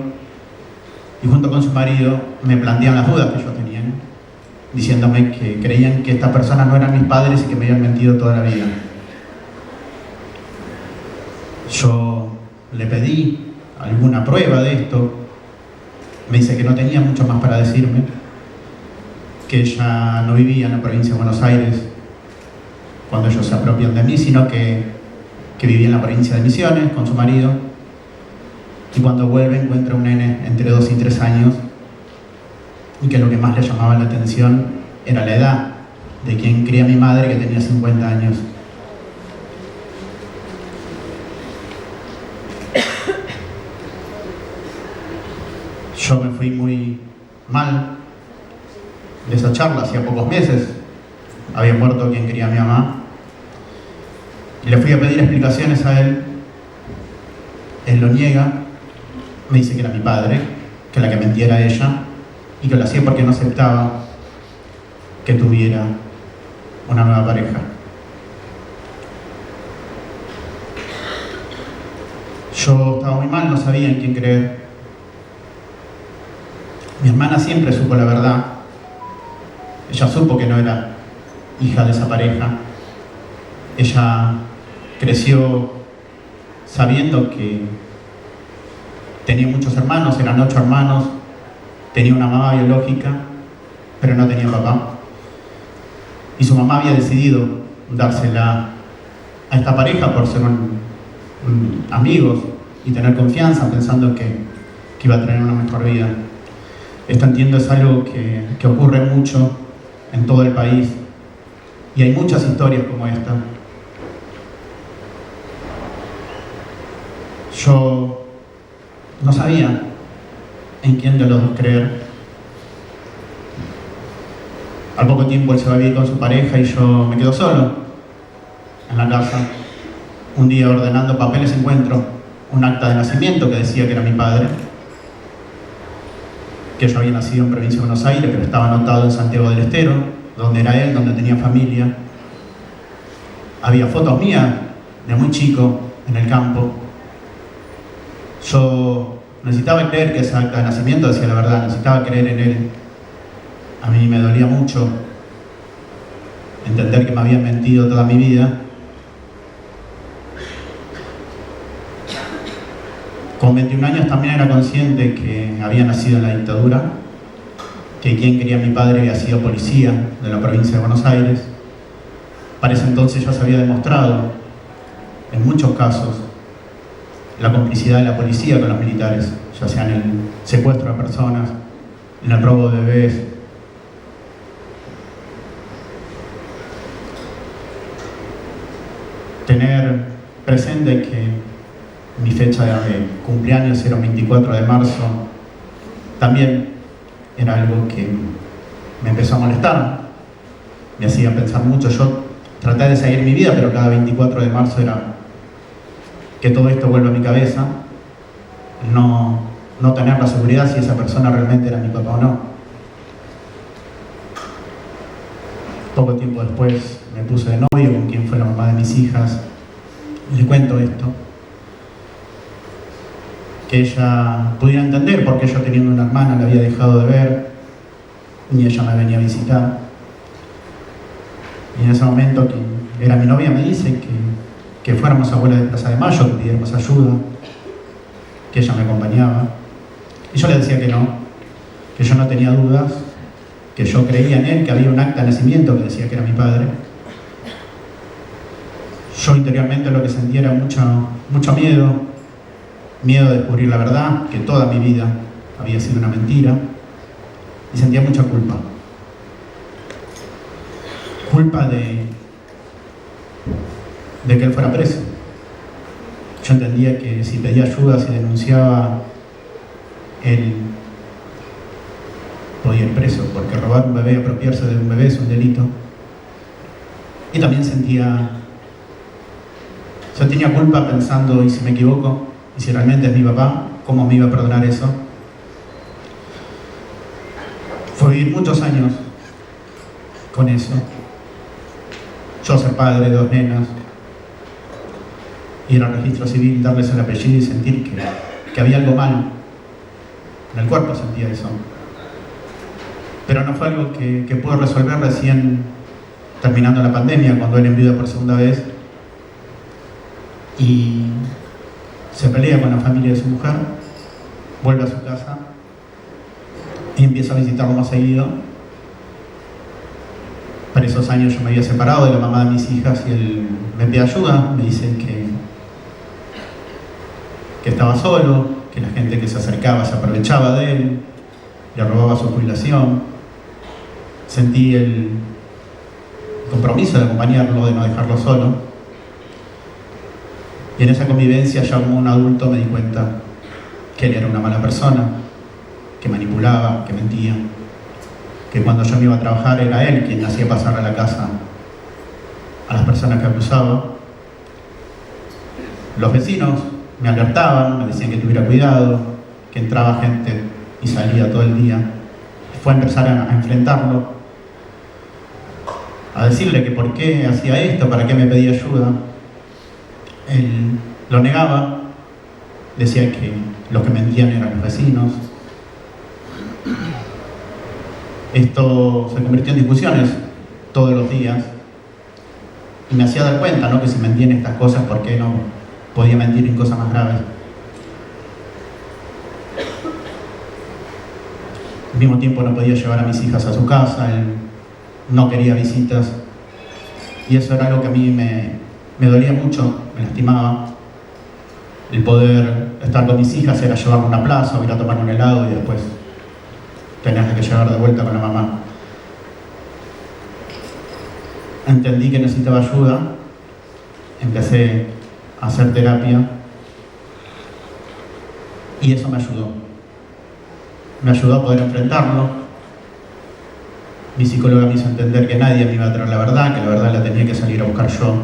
y junto con su marido me plantean las dudas que ellos tenían, diciéndome que creían que estas personas no eran mis padres y que me habían mentido toda la vida. Yo le pedí alguna prueba de esto, me dice que no tenía mucho más para decirme, que ella no vivía en la provincia de Buenos Aires cuando ellos se apropian de mí, sino que vivía en la provincia de Misiones con su marido, y cuando vuelve encuentra un nene entre 2 y 3 años, y que lo que más le llamaba la atención era la edad de quien cría a mi madre, que tenía 50 años. Yo me fui muy mal de esa charla. Hacía pocos meses había muerto quien quería a mi mamá, y le fui a pedir explicaciones a él. Él lo niega, me dice que era mi padre, que la que mentía era ella, y que lo hacía porque no aceptaba que tuviera una nueva pareja. Yo estaba muy mal, no sabía en quién creer. Mi hermana siempre supo la verdad. Ella supo que no era hija de esa pareja. Ella creció sabiendo que tenía muchos hermanos, eran 8 hermanos, tenía una mamá biológica, pero no tenía papá. Y su mamá había decidido dársela a esta pareja por ser amigos y tener confianza, pensando que iba a tener una mejor vida. Esto, entiendo, es algo que ocurre mucho en todo el país, y hay muchas historias como esta. Yo no sabía en quién de los dos creer. Al poco tiempo él se va a vivir con su pareja y yo me quedo solo en la casa. Un día, ordenando papeles, encuentro un acta de nacimiento que decía que era mi padre, que yo había nacido en provincia de Buenos Aires, pero estaba anotado en Santiago del Estero, donde era él, donde tenía familia. Había fotos mías de muy chico en el campo. Yo necesitaba creer que esa acta de nacimiento decía la verdad, necesitaba creer en él. A mí me dolía mucho entender que me habían mentido toda mi vida. Con 21 años también era consciente que había nacido en la dictadura, que quien quería a mi padre había sido policía de la provincia de Buenos Aires. Para ese entonces ya se había demostrado, en muchos casos, la complicidad de la policía con los militares, ya sea en el secuestro de personas, en el robo de bebés. Tener presente que mi fecha de cumpleaños era el 24 de marzo, también era algo que me empezó a molestar, me hacía pensar mucho. Yo traté de seguir mi vida, pero cada 24 de marzo era que todo esto vuelva a mi cabeza, no tener la seguridad si esa persona realmente era mi papá o no. Poco tiempo después me puse de novio con quien fue la mamá de mis hijas, y le cuento esto, que ella pudiera entender por qué yo, teniendo una hermana, la había dejado de ver, y ella me venía a visitar. Y en ese momento, quien era mi novia me dice que fuéramos a Abuela de Plaza de Mayo, que pidiéramos ayuda, que ella me acompañaba. Y yo le decía que no, que yo no tenía dudas, que yo creía en él, que había un acta de nacimiento que decía que era mi padre. Yo interiormente lo que sentía era mucho miedo de descubrir la verdad, que toda mi vida había sido una mentira, y sentía mucha culpa. Culpa de que él fuera preso. Yo entendía que si pedía ayuda, si denunciaba, él podía ir preso, porque robar un bebé, apropiarse de un bebé es un delito. Y también tenía culpa pensando, ¿y si me equivoco? ¿Y si realmente es mi papá? ¿Cómo me iba a perdonar eso? Fue vivir muchos años con eso. Yo ser padre de 2 nenas, ir al registro civil, darles el apellido y sentir que había algo mal. En el cuerpo sentía eso. Pero no fue algo que pude resolver recién terminando la pandemia, cuando él enviudó por segunda vez y se pelea con la familia de su mujer, vuelve a su casa y empieza a visitarlo más seguido. Para esos años yo me había separado de la mamá de mis hijas y él me pide ayuda, me dice que estaba solo, que la gente que se acercaba se aprovechaba de él, le robaba su jubilación. Sentí el compromiso de acompañarlo, de no dejarlo solo. Y en esa convivencia, ya como un adulto, me di cuenta que él era una mala persona, que manipulaba, que mentía, que cuando yo me iba a trabajar era él quien hacía pasar a la casa a las personas que abusaba. Los vecinos me alertaban, me decían que tuviera cuidado, que entraba gente y salía todo el día. Fue a empezar a enfrentarlo, a decirle que por qué hacía esto, para qué me pedía ayuda. Él lo negaba, decía que los que mentían eran los vecinos. Esto se convirtió en discusiones todos los días y me hacía dar cuenta, ¿no?, que si mentía en estas cosas, ¿por qué no podía mentir en cosas más graves? Al mismo tiempo no podía llevar a mis hijas a su casa, él no quería visitas, y eso era algo que a mí me dolía mucho, me lastimaba. El poder estar con mis hijas era llevarme a una plaza o ir a tomar un helado y después tener que llevar de vuelta con la mamá. Entendí que necesitaba ayuda, empecé a hacer terapia y eso me ayudó. Me ayudó a poder enfrentarlo. Mi psicóloga me hizo entender que nadie me iba a traer la verdad, que la verdad la tenía que salir a buscar yo,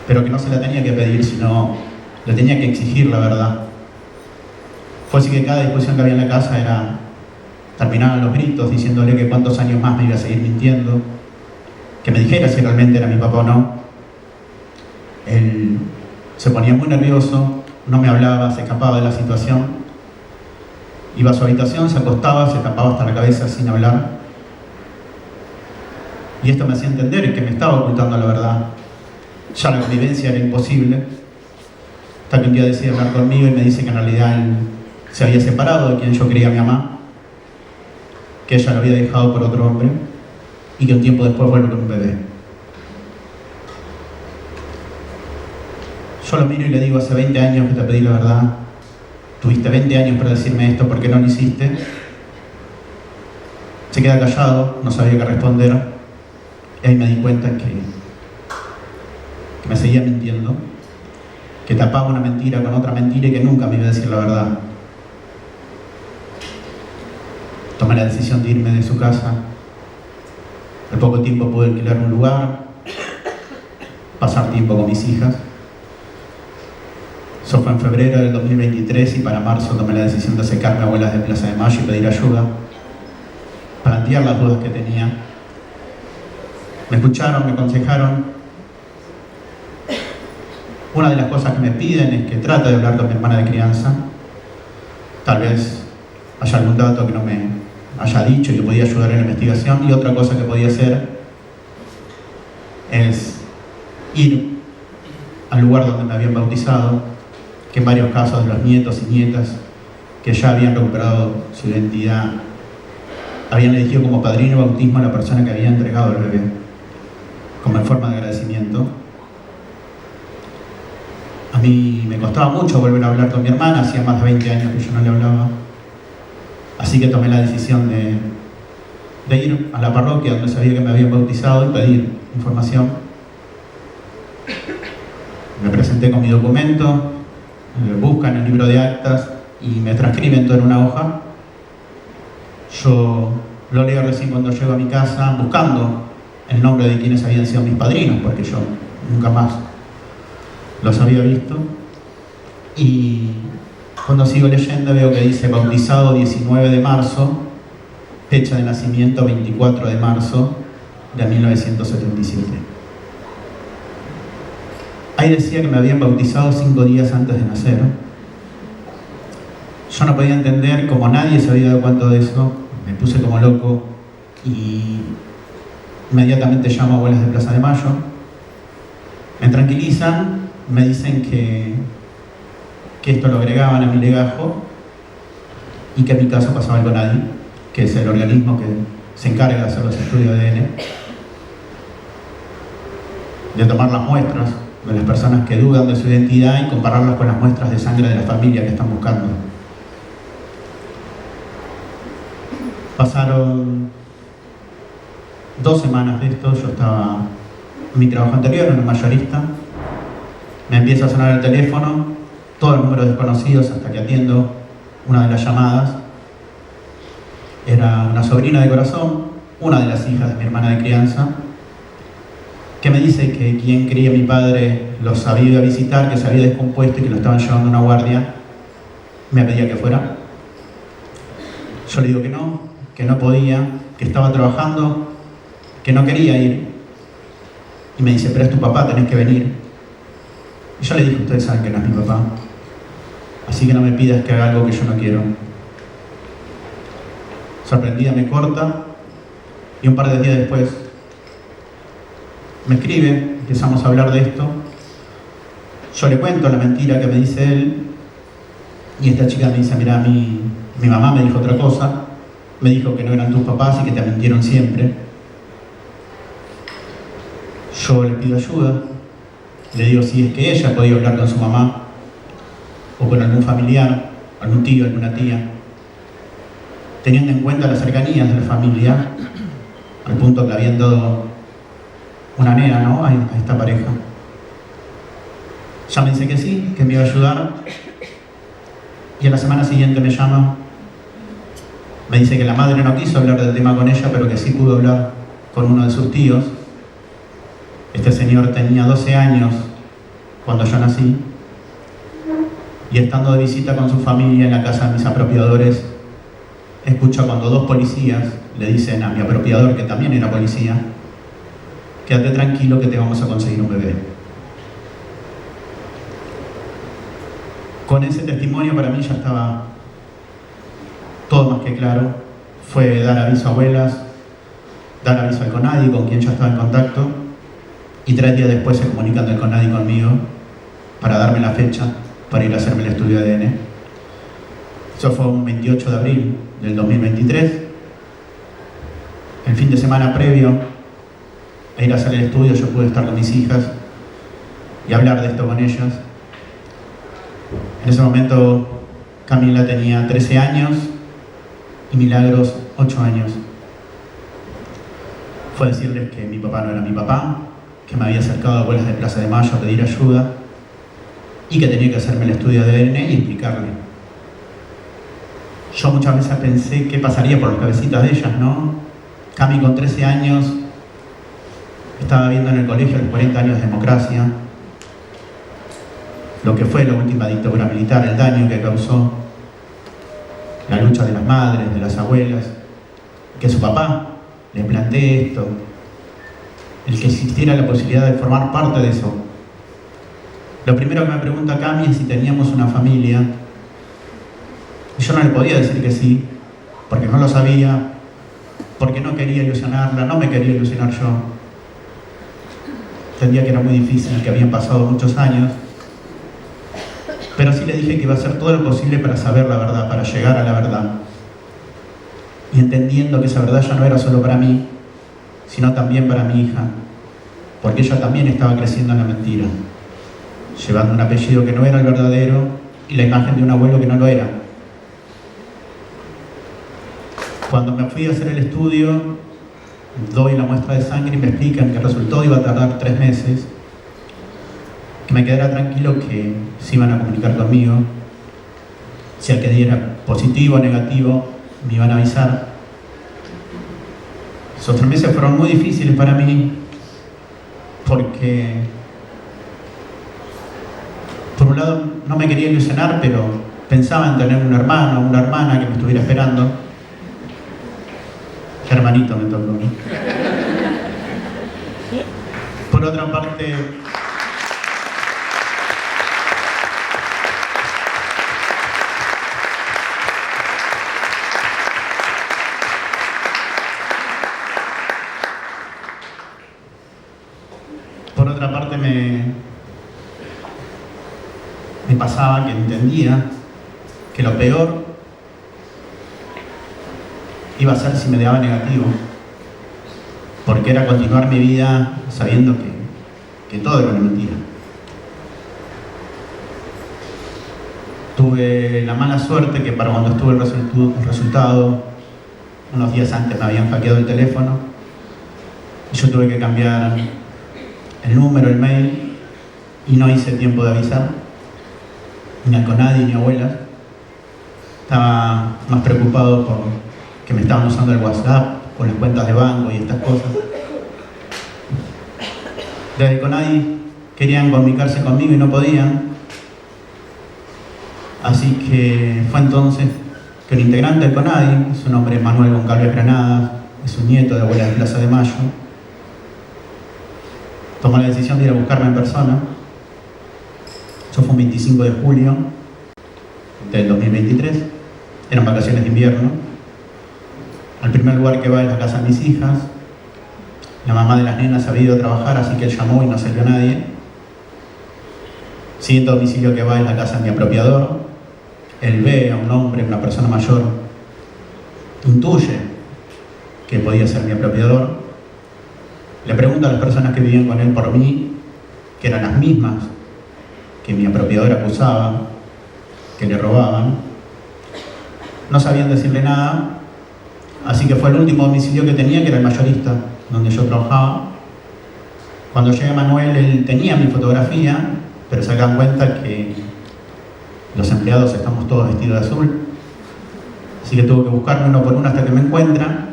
pero que no se la tenía que pedir, sino le tenía que exigir la verdad. Fue así que cada discusión que había en la casa era terminar a los gritos diciéndole que cuántos años más me iba a seguir mintiendo, que me dijera si realmente era mi papá o no. Él se ponía muy nervioso, no me hablaba, se escapaba de la situación, iba a su habitación, se acostaba, se tapaba hasta la cabeza sin hablar. Y esto me hacía entender que me estaba ocultando la verdad. Ya la convivencia era imposible, hasta que un día decide hablar conmigo y me dice que en realidad él se había separado de quien yo creía mi mamá, que ella lo había dejado por otro hombre y que un tiempo después vuelve con un bebé. Yo lo miro y le digo, hace 20 años que te pedí la verdad, tuviste 20 años para decirme esto, ¿por qué no lo hiciste? Se queda callado, no sabía qué responder, y ahí me di cuenta que me seguía mintiendo, que tapaba una mentira con otra mentira y que nunca me iba a decir la verdad. Tomé la decisión de irme de su casa. Al poco tiempo pude alquilar un lugar, pasar tiempo con mis hijas. Eso fue en febrero del 2023 y para marzo tomé la decisión de acercarme a abuelas de Plaza de Mayo y pedir ayuda, plantear las dudas que tenía. Me escucharon, me aconsejaron. Una de las cosas que me piden es que trate de hablar con mi hermana de crianza. Tal vez haya algún dato que no me haya dicho y que podía ayudar en la investigación. Y otra cosa que podía hacer es ir al lugar donde me habían bautizado, que en varios casos de los nietos y nietas que ya habían recuperado su identidad habían elegido como padrino de bautismo a la persona que había entregado el bebé, como en forma de agradecimiento. A mí me costaba mucho volver a hablar con mi hermana, hacía más de 20 años que yo no le hablaba. Así que tomé la decisión de ir a la parroquia donde sabía que me habían bautizado y pedir información. Me presenté con mi documento, buscan el libro de actas y me transcriben todo en una hoja. Yo lo leo recién cuando llego a mi casa buscando el nombre de quienes habían sido mis padrinos, porque yo nunca más los había visto. Y cuando sigo leyendo veo que dice bautizado 19 de marzo, fecha de nacimiento 24 de marzo de 1977. Ahí decía que me habían bautizado 5 días antes de nacer. Yo no podía entender, como nadie se había dado cuenta de eso, me puse como loco y inmediatamente llamo a abuelas de Plaza de Mayo. Me tranquilizan, me dicen que esto lo agregaban a mi legajo y que en mi caso pasaba algo nadie, que es el organismo que se encarga de hacer los estudios de ADN, de tomar las muestras de las personas que dudan de su identidad y compararlas con las muestras de sangre de la familia que están buscando. Pasaron 2 semanas de esto, yo estaba en mi trabajo anterior, en un mayorista, me empieza a sonar el teléfono, todos los números desconocidos hasta que atiendo una de las llamadas. Era una sobrina de corazón, una de las hijas de mi hermana de crianza, que me dice que quien creía mi padre los había ido a visitar, que se había descompuesto y que lo estaban llevando a una guardia. Me pedía que fuera. Yo le digo que no podía, que estaba trabajando, que no quería ir. Y me dice, pero es tu papá, tenés que venir. Y yo le dije, ustedes saben que no es mi papá, así que no me pidas que haga algo que yo no quiero. Sorprendida me corta y un par de días después me escribe, empezamos a hablar de esto. Yo le cuento la mentira que me dice él y esta chica me dice, mira, mi mamá me dijo otra cosa, me dijo que no eran tus papás y que te mintieron siempre. Yo le pido ayuda, le digo si es que ella podía hablar con su mamá o con algún familiar, algún tío, alguna tía, teniendo en cuenta las cercanías de la familia, al punto que habían dado una nena, ¿no?, a esta pareja. Ya me dice que sí, que me iba a ayudar, y a la semana siguiente me llama, me dice que la madre no quiso hablar del tema con ella, pero que sí pudo hablar con uno de sus tíos. Este señor tenía 12 años cuando yo nací, y estando de visita con su familia en la casa de mis apropiadores, escucho cuando dos policías le dicen a mi apropiador, que también era policía: quédate tranquilo que te vamos a conseguir un bebé. Con ese testimonio para mí ya estaba todo más que claro. Fue dar aviso a abuelas, dar aviso al CONADI, con quien ya estaba en contacto, y 3 días después se comunican del CONADI conmigo para darme la fecha para ir a hacerme el estudio de ADN. Eso fue un 28 de abril del 2023. El fin de semana previo a ir a hacer el estudio yo pude estar con mis hijas y hablar de esto con ellas. En ese momento Camila tenía 13 años y Milagros 8 años. Fue decirles que mi papá no era mi papá, que me había acercado a abuelas de Plaza de Mayo a pedir ayuda y que tenía que hacerme el estudio de ADN y explicarle. Yo muchas veces pensé qué pasaría por las cabecitas de ellas, ¿no? Cami con 13 años estaba viendo en el colegio los 40 años de democracia, lo que fue la última dictadura militar, el daño que causó, la lucha de las madres, de las abuelas, que su papá le plantee esto, el que existiera la posibilidad de formar parte de eso. Lo primero que me pregunta Cami es si teníamos una familia, y yo no le podía decir que sí, porque no lo sabía, porque no quería ilusionarla, no me quería ilusionar yo. Entendía que era muy difícil, que habían pasado muchos años, pero sí le dije que iba a hacer todo lo posible para saber la verdad, para llegar a la verdad. Y entendiendo que esa verdad ya no era solo para mí, sino también para mi hija, porque ella también estaba creciendo en la mentira, llevando un apellido que no era el verdadero y la imagen de un abuelo que no lo era. Cuando me fui a hacer el estudio, doy la muestra de sangre y me explican que el resultado iba a tardar 3 meses, que me quedara tranquilo que se iban a comunicar conmigo, si el que diera positivo o negativo me iban a avisar. Esos 3 meses fueron muy difíciles para mí, porque por un lado no me quería ilusionar, pero pensaba en tener un hermano o una hermana que me estuviera esperando. Hermanito me tocó. Por otra parte, me pasaba que entendía que lo peor iba a ser si me daba negativo, porque era continuar mi vida sabiendo que todo era una mentira. Tuve la mala suerte que para cuando estuve el resultado, unos días antes me habían hackeado el teléfono y yo tuve que cambiar el número, el mail, y no hice tiempo de avisar, ni al CONADI ni a abuelas. Estaba más preocupado por que me estaban usando el WhatsApp, con las cuentas de banco y estas cosas. Desde el CONADI querían comunicarse conmigo y no podían. Así que fue entonces que el integrante del CONADI, su nombre es Manuel Goncalves Granadas, es un nieto de abuela de Plaza de Mayo, tomó la decisión de ir a buscarme en persona. Eso fue un 25 de julio del 2023, eran vacaciones de invierno. Al primer lugar que va es la casa de mis hijas. La mamá de las nenas había ido a trabajar, así que él llamó y no salió nadie. Siguiente domicilio que va es la casa de mi apropiador. Él ve a un hombre, una persona mayor, intuye que podía ser mi apropiador. Le pregunta a las personas que vivían con él por mí, que eran las mismas que mi apropiador acusaba, que le robaban. No sabían decirle nada, así que fue el último domicilio que tenía, que era el mayorista, donde yo trabajaba. Cuando llegué Manuel, él tenía mi fotografía, pero se dan cuenta que los empleados estamos todos vestidos de azul. Así que tuve que buscarme uno por uno hasta que me encuentra.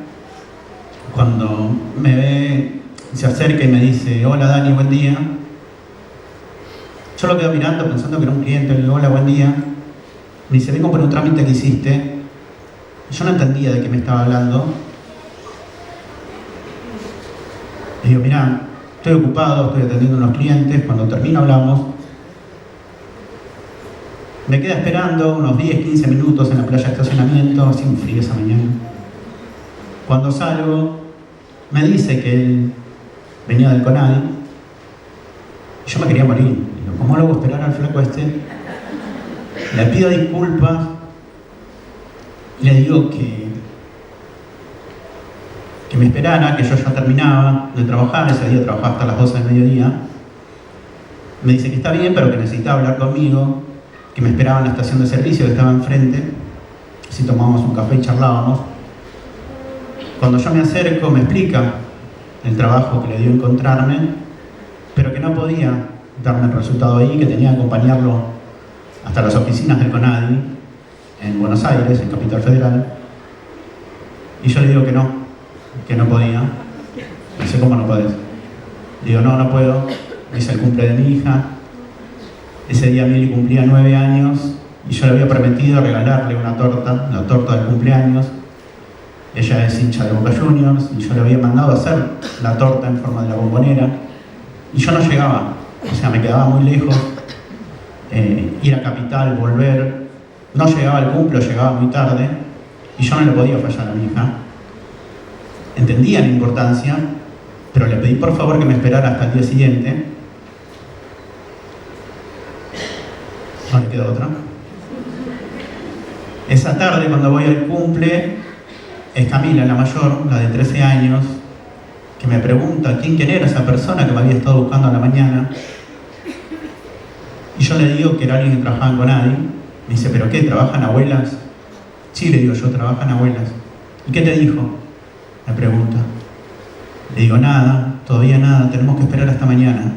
Cuando me ve, se acerca y me dice: hola Dani, buen día. Yo lo quedo mirando pensando que era un cliente, le digo: hola, buen día. Me dice, vengo por un trámite que hiciste. Yo no entendía de qué me estaba hablando. Le digo, mirá, estoy ocupado, estoy atendiendo a unos clientes, cuando termino hablamos. Me queda esperando unos 10-15 minutos en la playa de estacionamiento, hacía un frío esa mañana. Cuando salgo, me dice que él venía del CONADI. Yo me quería morir. Digo, ¿cómo lo hago esperar al flaco este? Le pido disculpas. Le digo que me esperara, que yo ya terminaba de trabajar. Ese día trabajaba hasta las 12 del mediodía. Me dice que está bien, pero que necesitaba hablar conmigo, que me esperaba en la estación de servicio que estaba enfrente, si tomábamos un café y charlábamos. Cuando yo me acerco, me explica el trabajo que le dio encontrarme, pero que no podía darme el resultado ahí, que tenía que acompañarlo hasta las oficinas del CONADI en Buenos Aires, en Capital Federal. Y yo le digo que no podía. Me dice, ¿cómo no podés? Digo, no puedo. Es el cumple de mi hija. Ese día Mili cumplía 9 años y yo le había prometido regalarle una torta, la torta del cumpleaños. Ella es hincha de Boca Juniors y yo le había mandado a hacer la torta en forma de la bombonera y yo no llegaba, o sea, me quedaba muy lejos, ir a Capital, volver, no llegaba al cumple, llegaba muy tarde y yo no le podía fallar a mi hija. Entendía la importancia, pero le pedí por favor que me esperara hasta el día siguiente. No le queda otra. Esa tarde, cuando voy al cumple, es Camila, la mayor, la de 13 años, que me pregunta quién era esa persona que me había estado buscando a la mañana. Y yo le digo que era alguien que trabajaba en CONADI. Me dice, ¿pero qué? ¿Trabajan abuelas? Sí, le digo yo, trabajan abuelas. ¿Y qué te dijo? Me pregunta. Le digo, nada, todavía nada, tenemos que esperar hasta mañana.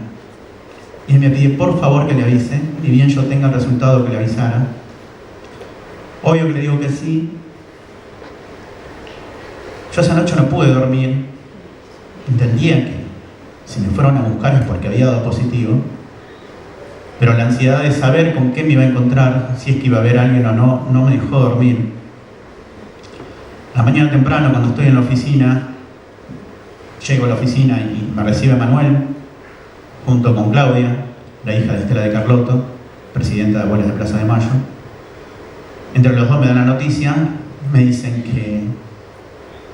Y él me pide por favor que le avise, ni bien yo tenga el resultado que le avisara. Obvio que le digo que sí. Yo esa noche no pude dormir. Entendía que si me fueron a buscar es porque había dado positivo. Pero la ansiedad de saber con qué me iba a encontrar, si es que iba a haber alguien o no, no me dejó dormir. La mañana temprano, cuando estoy en la oficina, llego a la oficina y me recibe Manuel, junto con Claudia, la hija de Estela de Carlotto, presidenta de Abuelas de Plaza de Mayo. Entre los dos me dan la noticia, me dicen que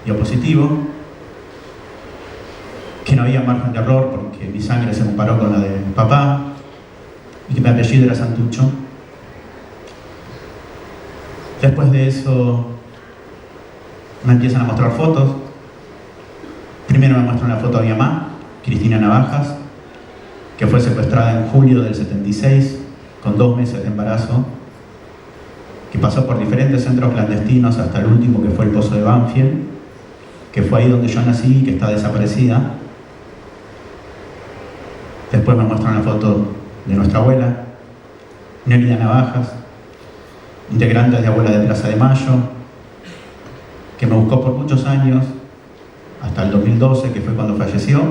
dio positivo, que no había margen de error porque mi sangre se comparó con la de papá y que mi apellido era Santucho. Después de eso me empiezan a mostrar fotos. Primero me muestran la foto de mi mamá, Cristina Navajas, que fue secuestrada en julio del 76, con 2 meses de embarazo, que pasó por diferentes centros clandestinos hasta el último, que fue el Pozo de Banfield, que fue ahí donde yo nací y que está desaparecida. Después me muestran la foto de nuestra abuela, Nélida Navajas, integrante de Abuela de Plaza de Mayo, que me buscó por muchos años, hasta el 2012, que fue cuando falleció.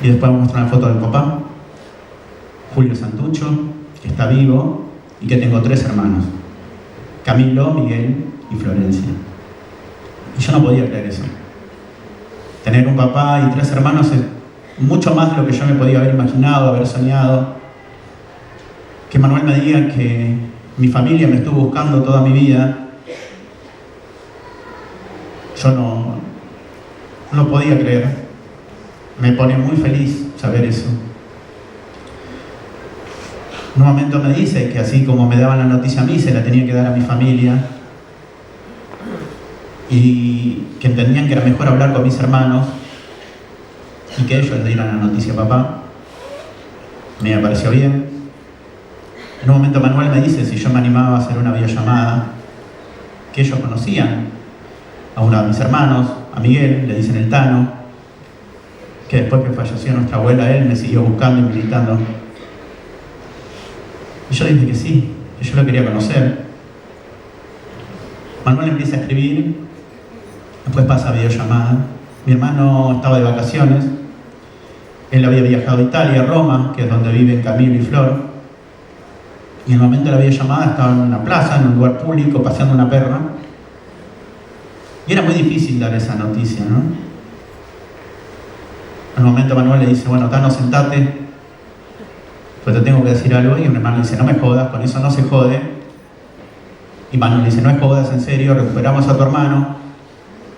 Y después me muestran la foto del papá, Julio Santucho, que está vivo y que tengo 3 hermanos, Camilo, Miguel y Florencia. Y yo no podía creer eso. Tener un papá y 3 hermanos es mucho más de lo que yo me podía haber imaginado, haber soñado. Que Manuel me diga que mi familia me estuvo buscando toda mi vida, yo no podía creer. Me pone muy feliz saber eso. En un momento me dice que así como me daban la noticia a mí, se la tenía que dar a mi familia y que entendían que era mejor hablar con mis hermanos y que ellos le dieran la noticia a papá. Me pareció bien. En un momento Manuel me dice si yo me animaba a hacer una videollamada, que ellos conocían a uno de mis hermanos, a Miguel, le dicen el Tano, que después que falleció nuestra abuela, él me siguió buscando y militando. Y yo le dije que sí, que yo lo quería conocer. Manuel empieza a escribir, después pasa a videollamada. Mi hermano estaba de vacaciones, él había viajado a Italia, a Roma, que es donde viven Camilo y Flor. Y en el momento de la videollamada estaba en una plaza, en un lugar público, paseando una perra. Y era muy difícil dar esa noticia, ¿no? En el momento Manuel le dice, bueno, Tano, sentate, pues te tengo que decir algo. Y un hermano le dice, no me jodas, con eso no se jode. Y Manuel le dice, no me jodas, en serio, recuperamos a tu hermano.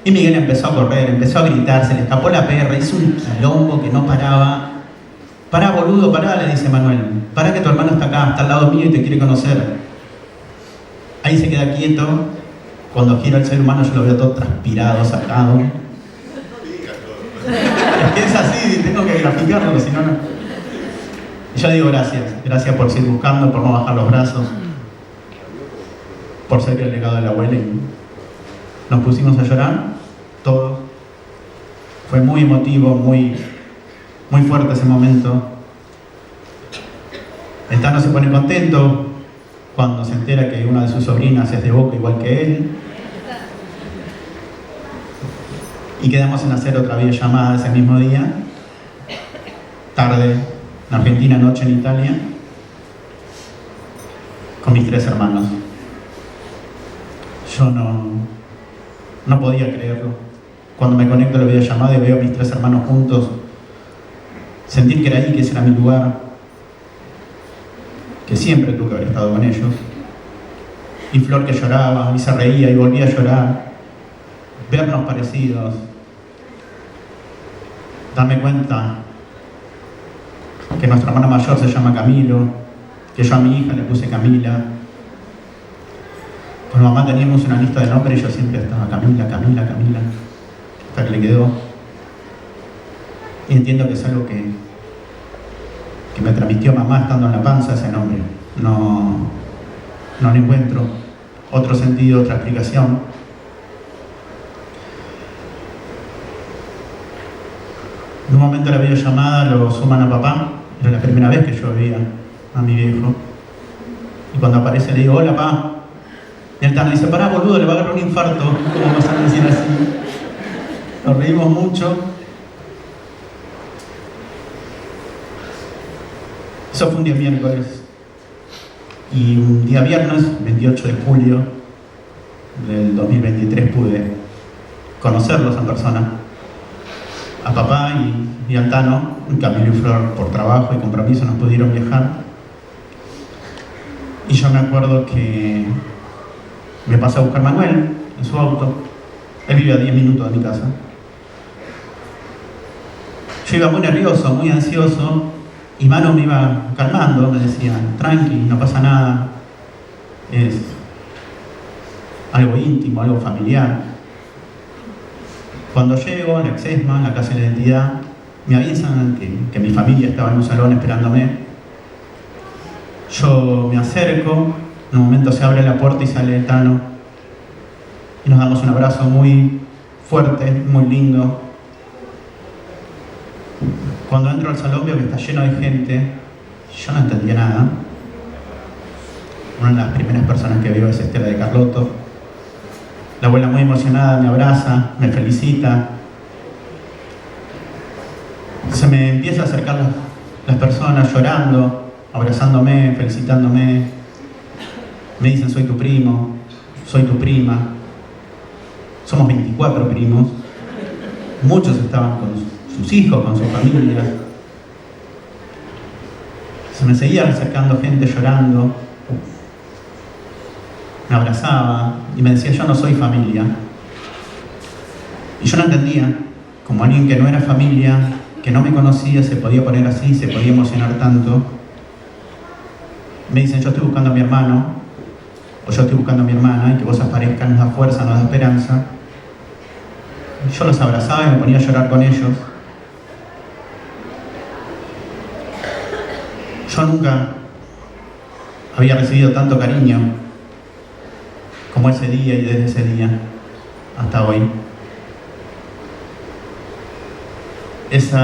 Y Miguel empezó a correr, empezó a gritar, se le escapó la perra, hizo un quilombo que no paraba. Pará, boludo, pará, le dice Manuel. Pará que tu hermano está acá, está al lado mío y te quiere conocer. Ahí se queda quieto. Cuando gira el ser humano yo lo veo todo transpirado, sacado. Es que es así, tengo que graficarlo, si no, no. Y yo le digo gracias por seguir buscando, por no bajar los brazos, por ser el legado de la abuela. Y nos pusimos a llorar, todos. Fue muy emotivo, muy fuerte ese momento. El Tano se pone contento cuando se entera que una de sus sobrinas es de Boca igual que él. Y quedamos en hacer otra videollamada ese mismo día, tarde en Argentina, noche en Italia, con mis 3 hermanos. Yo no podía creerlo. Cuando me conecto a la videollamada y veo a mis 3 hermanos juntos, sentir que era ahí, que ese era mi lugar, que siempre tuve que haber estado con ellos. Y Flor que lloraba y se reía y volvía a llorar. Vernos parecidos. Darme cuenta que nuestra hermana mayor se llama Camilo, que yo a mi hija le puse Camila. Con mamá teníamos una lista de nombres y yo siempre estaba Camila, Camila, Camila, hasta que le quedó. Y entiendo que es algo que me transmitió mamá estando en la panza, ese nombre. No le encuentro otro sentido, otra explicación. En un momento de la videollamada lo suman a papá. Era la primera vez que yo veía a mi viejo. Y cuando aparece le digo, hola, papá. Y el Tano dice, pará, boludo, le va a agarrar un infarto. ¿Cómo nos van a decir así? Nos reímos mucho. Eso fue un día miércoles. Y un día viernes, 28 de julio del 2023, pude conocerlos en persona. A papá y al Tano, Camilo y Flor, por trabajo y compromiso, nos pudieron viajar. Y yo me acuerdo que me pasé a buscar a Manuel en su auto. Él vive a 10 minutos de mi casa. Yo iba muy nervioso, muy ansioso, y Manu me iba calmando, me decía, tranqui, no pasa nada, es algo íntimo, algo familiar. Cuando llego a la Exesma, la casa de la identidad, me avisan que mi familia estaba en un salón esperándome. Yo me acerco, en un momento se abre la puerta y sale el Tano. Y nos damos un abrazo muy fuerte, muy lindo. Cuando entro al salón veo que está lleno de gente. Yo no entendía nada. Una de las primeras personas que veo es Estela de Carlotto. La abuela muy emocionada me abraza, me felicita. Se me empieza a acercar las personas llorando, abrazándome, felicitándome. Me dicen, soy tu primo, soy tu prima. Somos 24 primos. Muchos estaban con sus hijos, con sus familias. Se me seguía acercando gente llorando. Me abrazaba y me decía, yo no soy familia. Y yo no entendía, como alguien que no era familia, que no me conocía, se podía poner así, se podía emocionar tanto. Me dicen, yo estoy buscando a mi hermano, o yo estoy buscando a mi hermana, y que vos aparezcas nos da fuerza, nos da esperanza. Y yo los abrazaba y me ponía a llorar con ellos. Yo nunca había recibido tanto cariño como ese día y desde ese día hasta hoy. Ese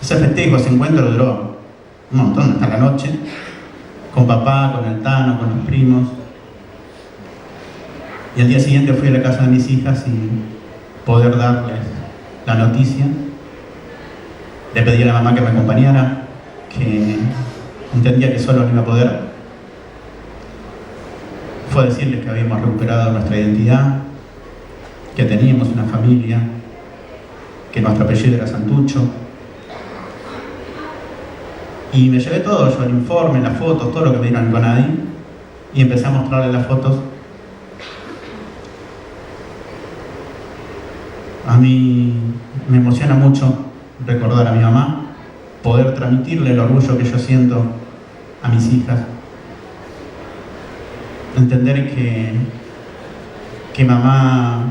festejo, ese encuentro duró un montón, hasta la noche, con papá, con el Tano, con los primos. Y al día siguiente fui a la casa de mis hijas y poder darles la noticia. Le pedí a la mamá que me acompañara, que entendía que solo no iba a poder. fue decirles que habíamos recuperado nuestra identidad, que teníamos una familia, que nuestro apellido era Santucho. Y me llevé todo, yo el informe, las fotos, todo lo que me dieron en CONADI, y empecé a mostrarle las fotos. A mí me emociona mucho recordar a mi mamá, poder transmitirle el orgullo que yo siento a mis hijas. Entender que mamá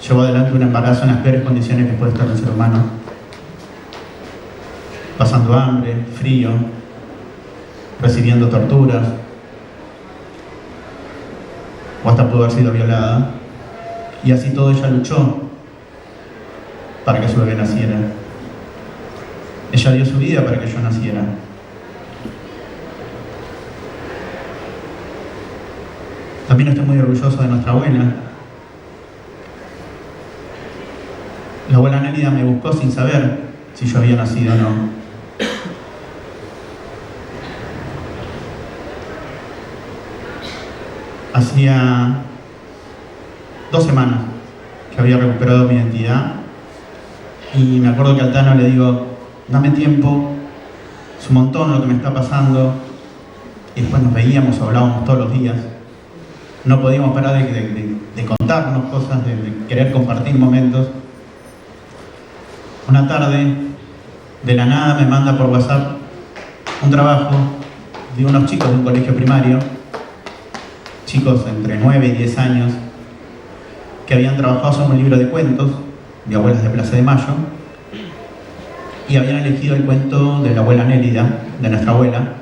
llevó adelante un embarazo en las peores condiciones que puede estar un ser humano, pasando hambre, frío, recibiendo torturas, o hasta pudo haber sido violada, y así todo ella luchó para que su bebé naciera. Ella dio su vida para que yo naciera. También estoy muy orgulloso de nuestra abuela. La abuela Nélida me buscó sin saber si yo había nacido o no. Hacía 2 semanas que había recuperado mi identidad y me acuerdo que al Tano le digo, dame tiempo, es un montón lo que me está pasando, y después nos veíamos, hablábamos todos los días. No podíamos parar de contarnos cosas, de querer compartir momentos. Una tarde, de la nada, me manda por WhatsApp un trabajo de unos chicos de un colegio primario, chicos entre 9 y 10 años, que habían trabajado sobre un libro de cuentos de Abuelas de Plaza de Mayo, y habían elegido el cuento de la abuela Nélida, de nuestra abuela.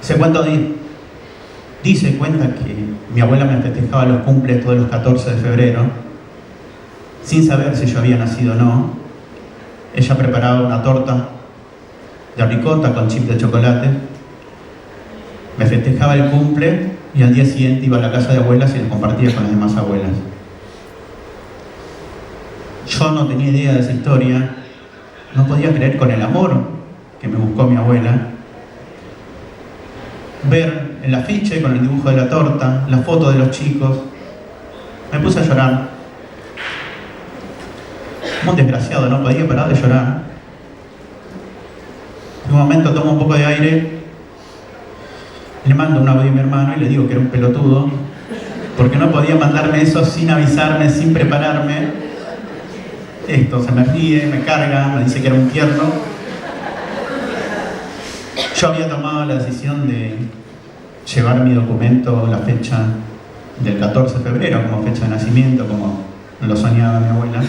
Ese cuento cuenta que mi abuela me festejaba los cumples todos los 14 de febrero, sin saber si yo había nacido o no. Ella preparaba una torta de ricota con chip de chocolate, me festejaba el cumple y al día siguiente iba a la casa de abuelas y lo compartía con las demás abuelas. Yo no tenía idea de esa historia, no podía creer con el amor que me buscó mi abuela. Ver el afiche con el dibujo de la torta, la foto de los chicos, me puse a llorar. Como un desgraciado, no podía parar de llorar. En un momento tomo un poco de aire, le mando un audio a mi hermano y le digo que era un pelotudo, porque no podía mandarme eso sin avisarme, sin prepararme. Esto se me ríe, me carga, me dice que era un tierno. Yo había tomado la decisión de llevar mi documento, la fecha del 14 de febrero como fecha de nacimiento, como lo soñaba mi abuela.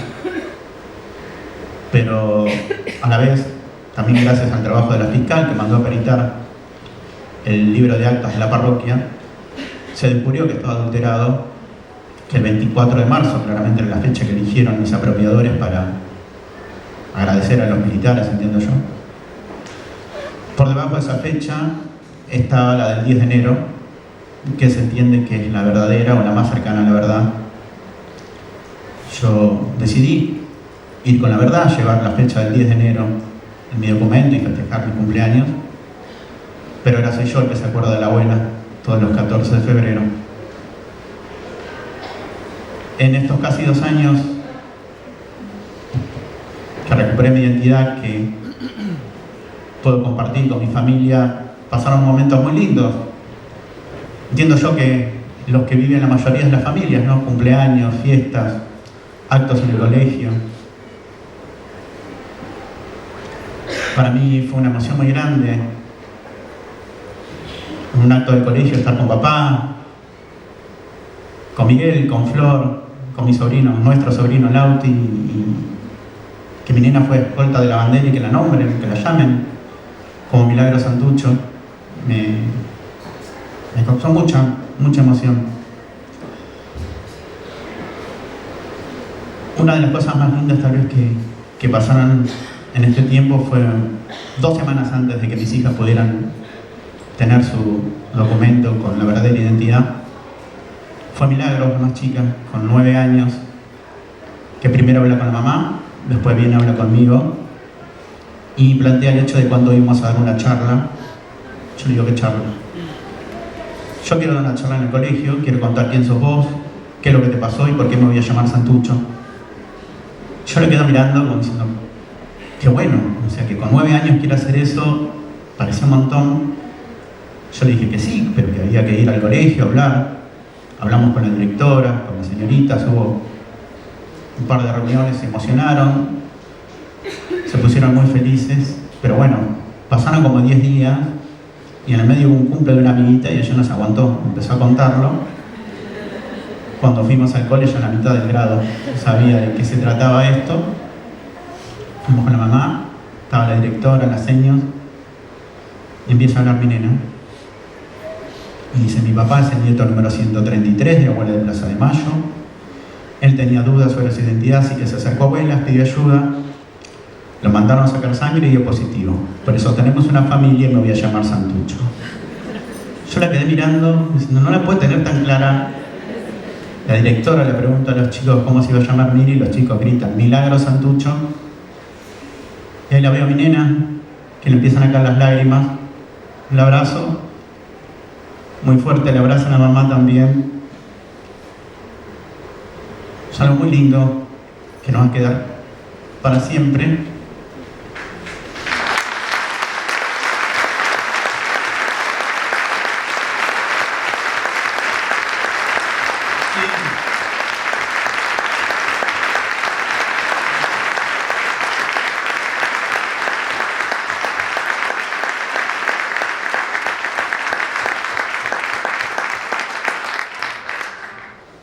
Pero a la vez, también gracias al trabajo de la fiscal que mandó a peritar el libro de actas de la parroquia, se descubrió que estaba adulterado, que el 24 de marzo, claramente era la fecha que eligieron mis apropiadores para agradecer a los militares, entiendo yo. Por debajo de esa fecha estaba la del 10 de enero, que se entiende que es la verdadera o la más cercana a la verdad. Yo decidí ir con la verdad, llevar la fecha del 10 de enero en mi documento y festejar mi cumpleaños, pero ahora soy yo el que se acuerda de la abuela todos los 14 de febrero. En estos casi 2 años que recuperé mi identidad, que puedo compartir con mi familia, pasaron momentos muy lindos. Entiendo yo que los que viven la mayoría de las familias, ¿no? Cumpleaños, fiestas, actos en el colegio. Para mí fue una emoción muy grande. En un acto del colegio estar con papá, con Miguel, con Flor, con mi sobrino, nuestro sobrino Lauti, y que mi nena fue escolta de la bandera y que la nombren, que la llamen como Milagro Santucho, me causó mucha emoción. Una de las cosas más lindas tal vez que pasaron en este tiempo fue 2 semanas antes de que mis hijas pudieran tener su documento con la verdadera identidad. Fue Milagro, la más chica, con 9 años, que primero habla con la mamá, después viene a hablar conmigo y plantea el hecho de cuándo íbamos a dar una charla. Yo le digo, ¿qué charla? yo quiero dar una charla en el colegio, quiero contar quién sos vos, qué es lo que te pasó y por qué me voy a llamar Santucho. Yo le quedo mirando como diciendo, qué bueno, o sea que con 9 años quiere hacer eso, parecía un montón. Yo le dije que sí, pero que había que ir al colegio a hablar. Hablamos con la directora, con las señoritas, hubo un par de reuniones, se emocionaron, se pusieron muy felices, pero bueno, pasaron como 10 días y en el medio hubo un cumple de una amiguita y ella no se aguantó, empezó a contarlo. Cuando fuimos al colegio en la mitad del grado, sabía de qué se trataba esto. Fuimos con la mamá, estaba la directora, las señas, y empieza a hablar mi nena. Y dice, mi papá es el nieto número 133 de Abuela de Plaza de Mayo. Él tenía dudas sobre su identidad, así que se acercó a abuelas, pidió ayuda. Lo mandaron a sacar sangre y dio positivo. Por eso tenemos una familia y me voy a llamar Santucho. Yo la quedé mirando, diciendo, no la puede tener tan clara. La directora le pregunta a los chicos cómo se iba a llamar Miri y los chicos gritan, Milagro Santucho. Y ahí la veo a mi nena, que le empiezan a caer las lágrimas. La abrazo, muy fuerte, le abrazan a mamá también. Es algo muy lindo que nos va a quedar para siempre.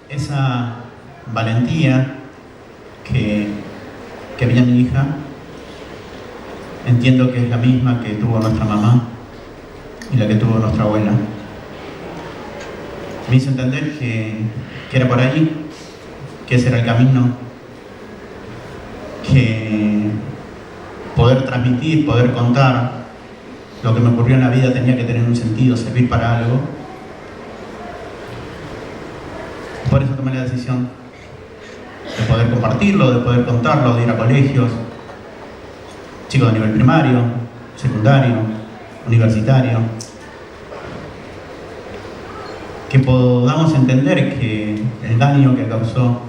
Esa valentía que vi en mi hija, entiendo que es la misma que tuvo nuestra mamá y la que tuvo nuestra abuela. Me hizo entender que era por ahí, que ese era el camino, que poder transmitir, poder contar lo que me ocurrió en la vida tenía que tener un sentido, servir para algo. Por eso tomé la decisión de poder compartirlo, de poder contarlo, de ir a colegios, chicos de nivel primario, secundario, universitario, que podamos entender que el daño que causó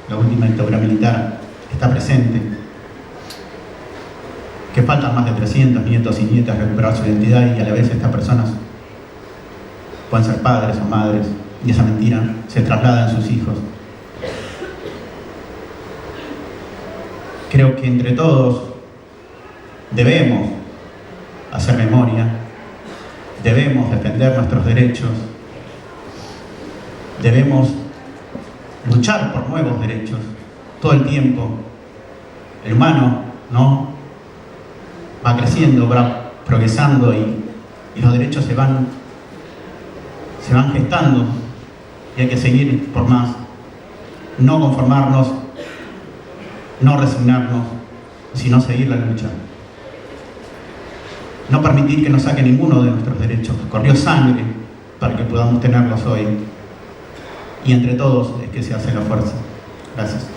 la última dictadura militar está presente, que faltan más de 300 nietos y nietas recuperar su identidad y a la vez estas personas pueden ser padres o madres y esa mentira se traslada en sus hijos. Creo que entre todos debemos hacer memoria, debemos defender nuestros derechos, debemos luchar por nuevos derechos todo el tiempo. El humano, ¿no?, va creciendo, va progresando y los derechos se van gestando y hay que seguir por más. No conformarnos, no resignarnos, sino seguir la lucha. No permitir que nos saque ninguno de nuestros derechos. Corrió sangre para que podamos tenerlos hoy. Y entre todos es que se hace la fuerza. Gracias.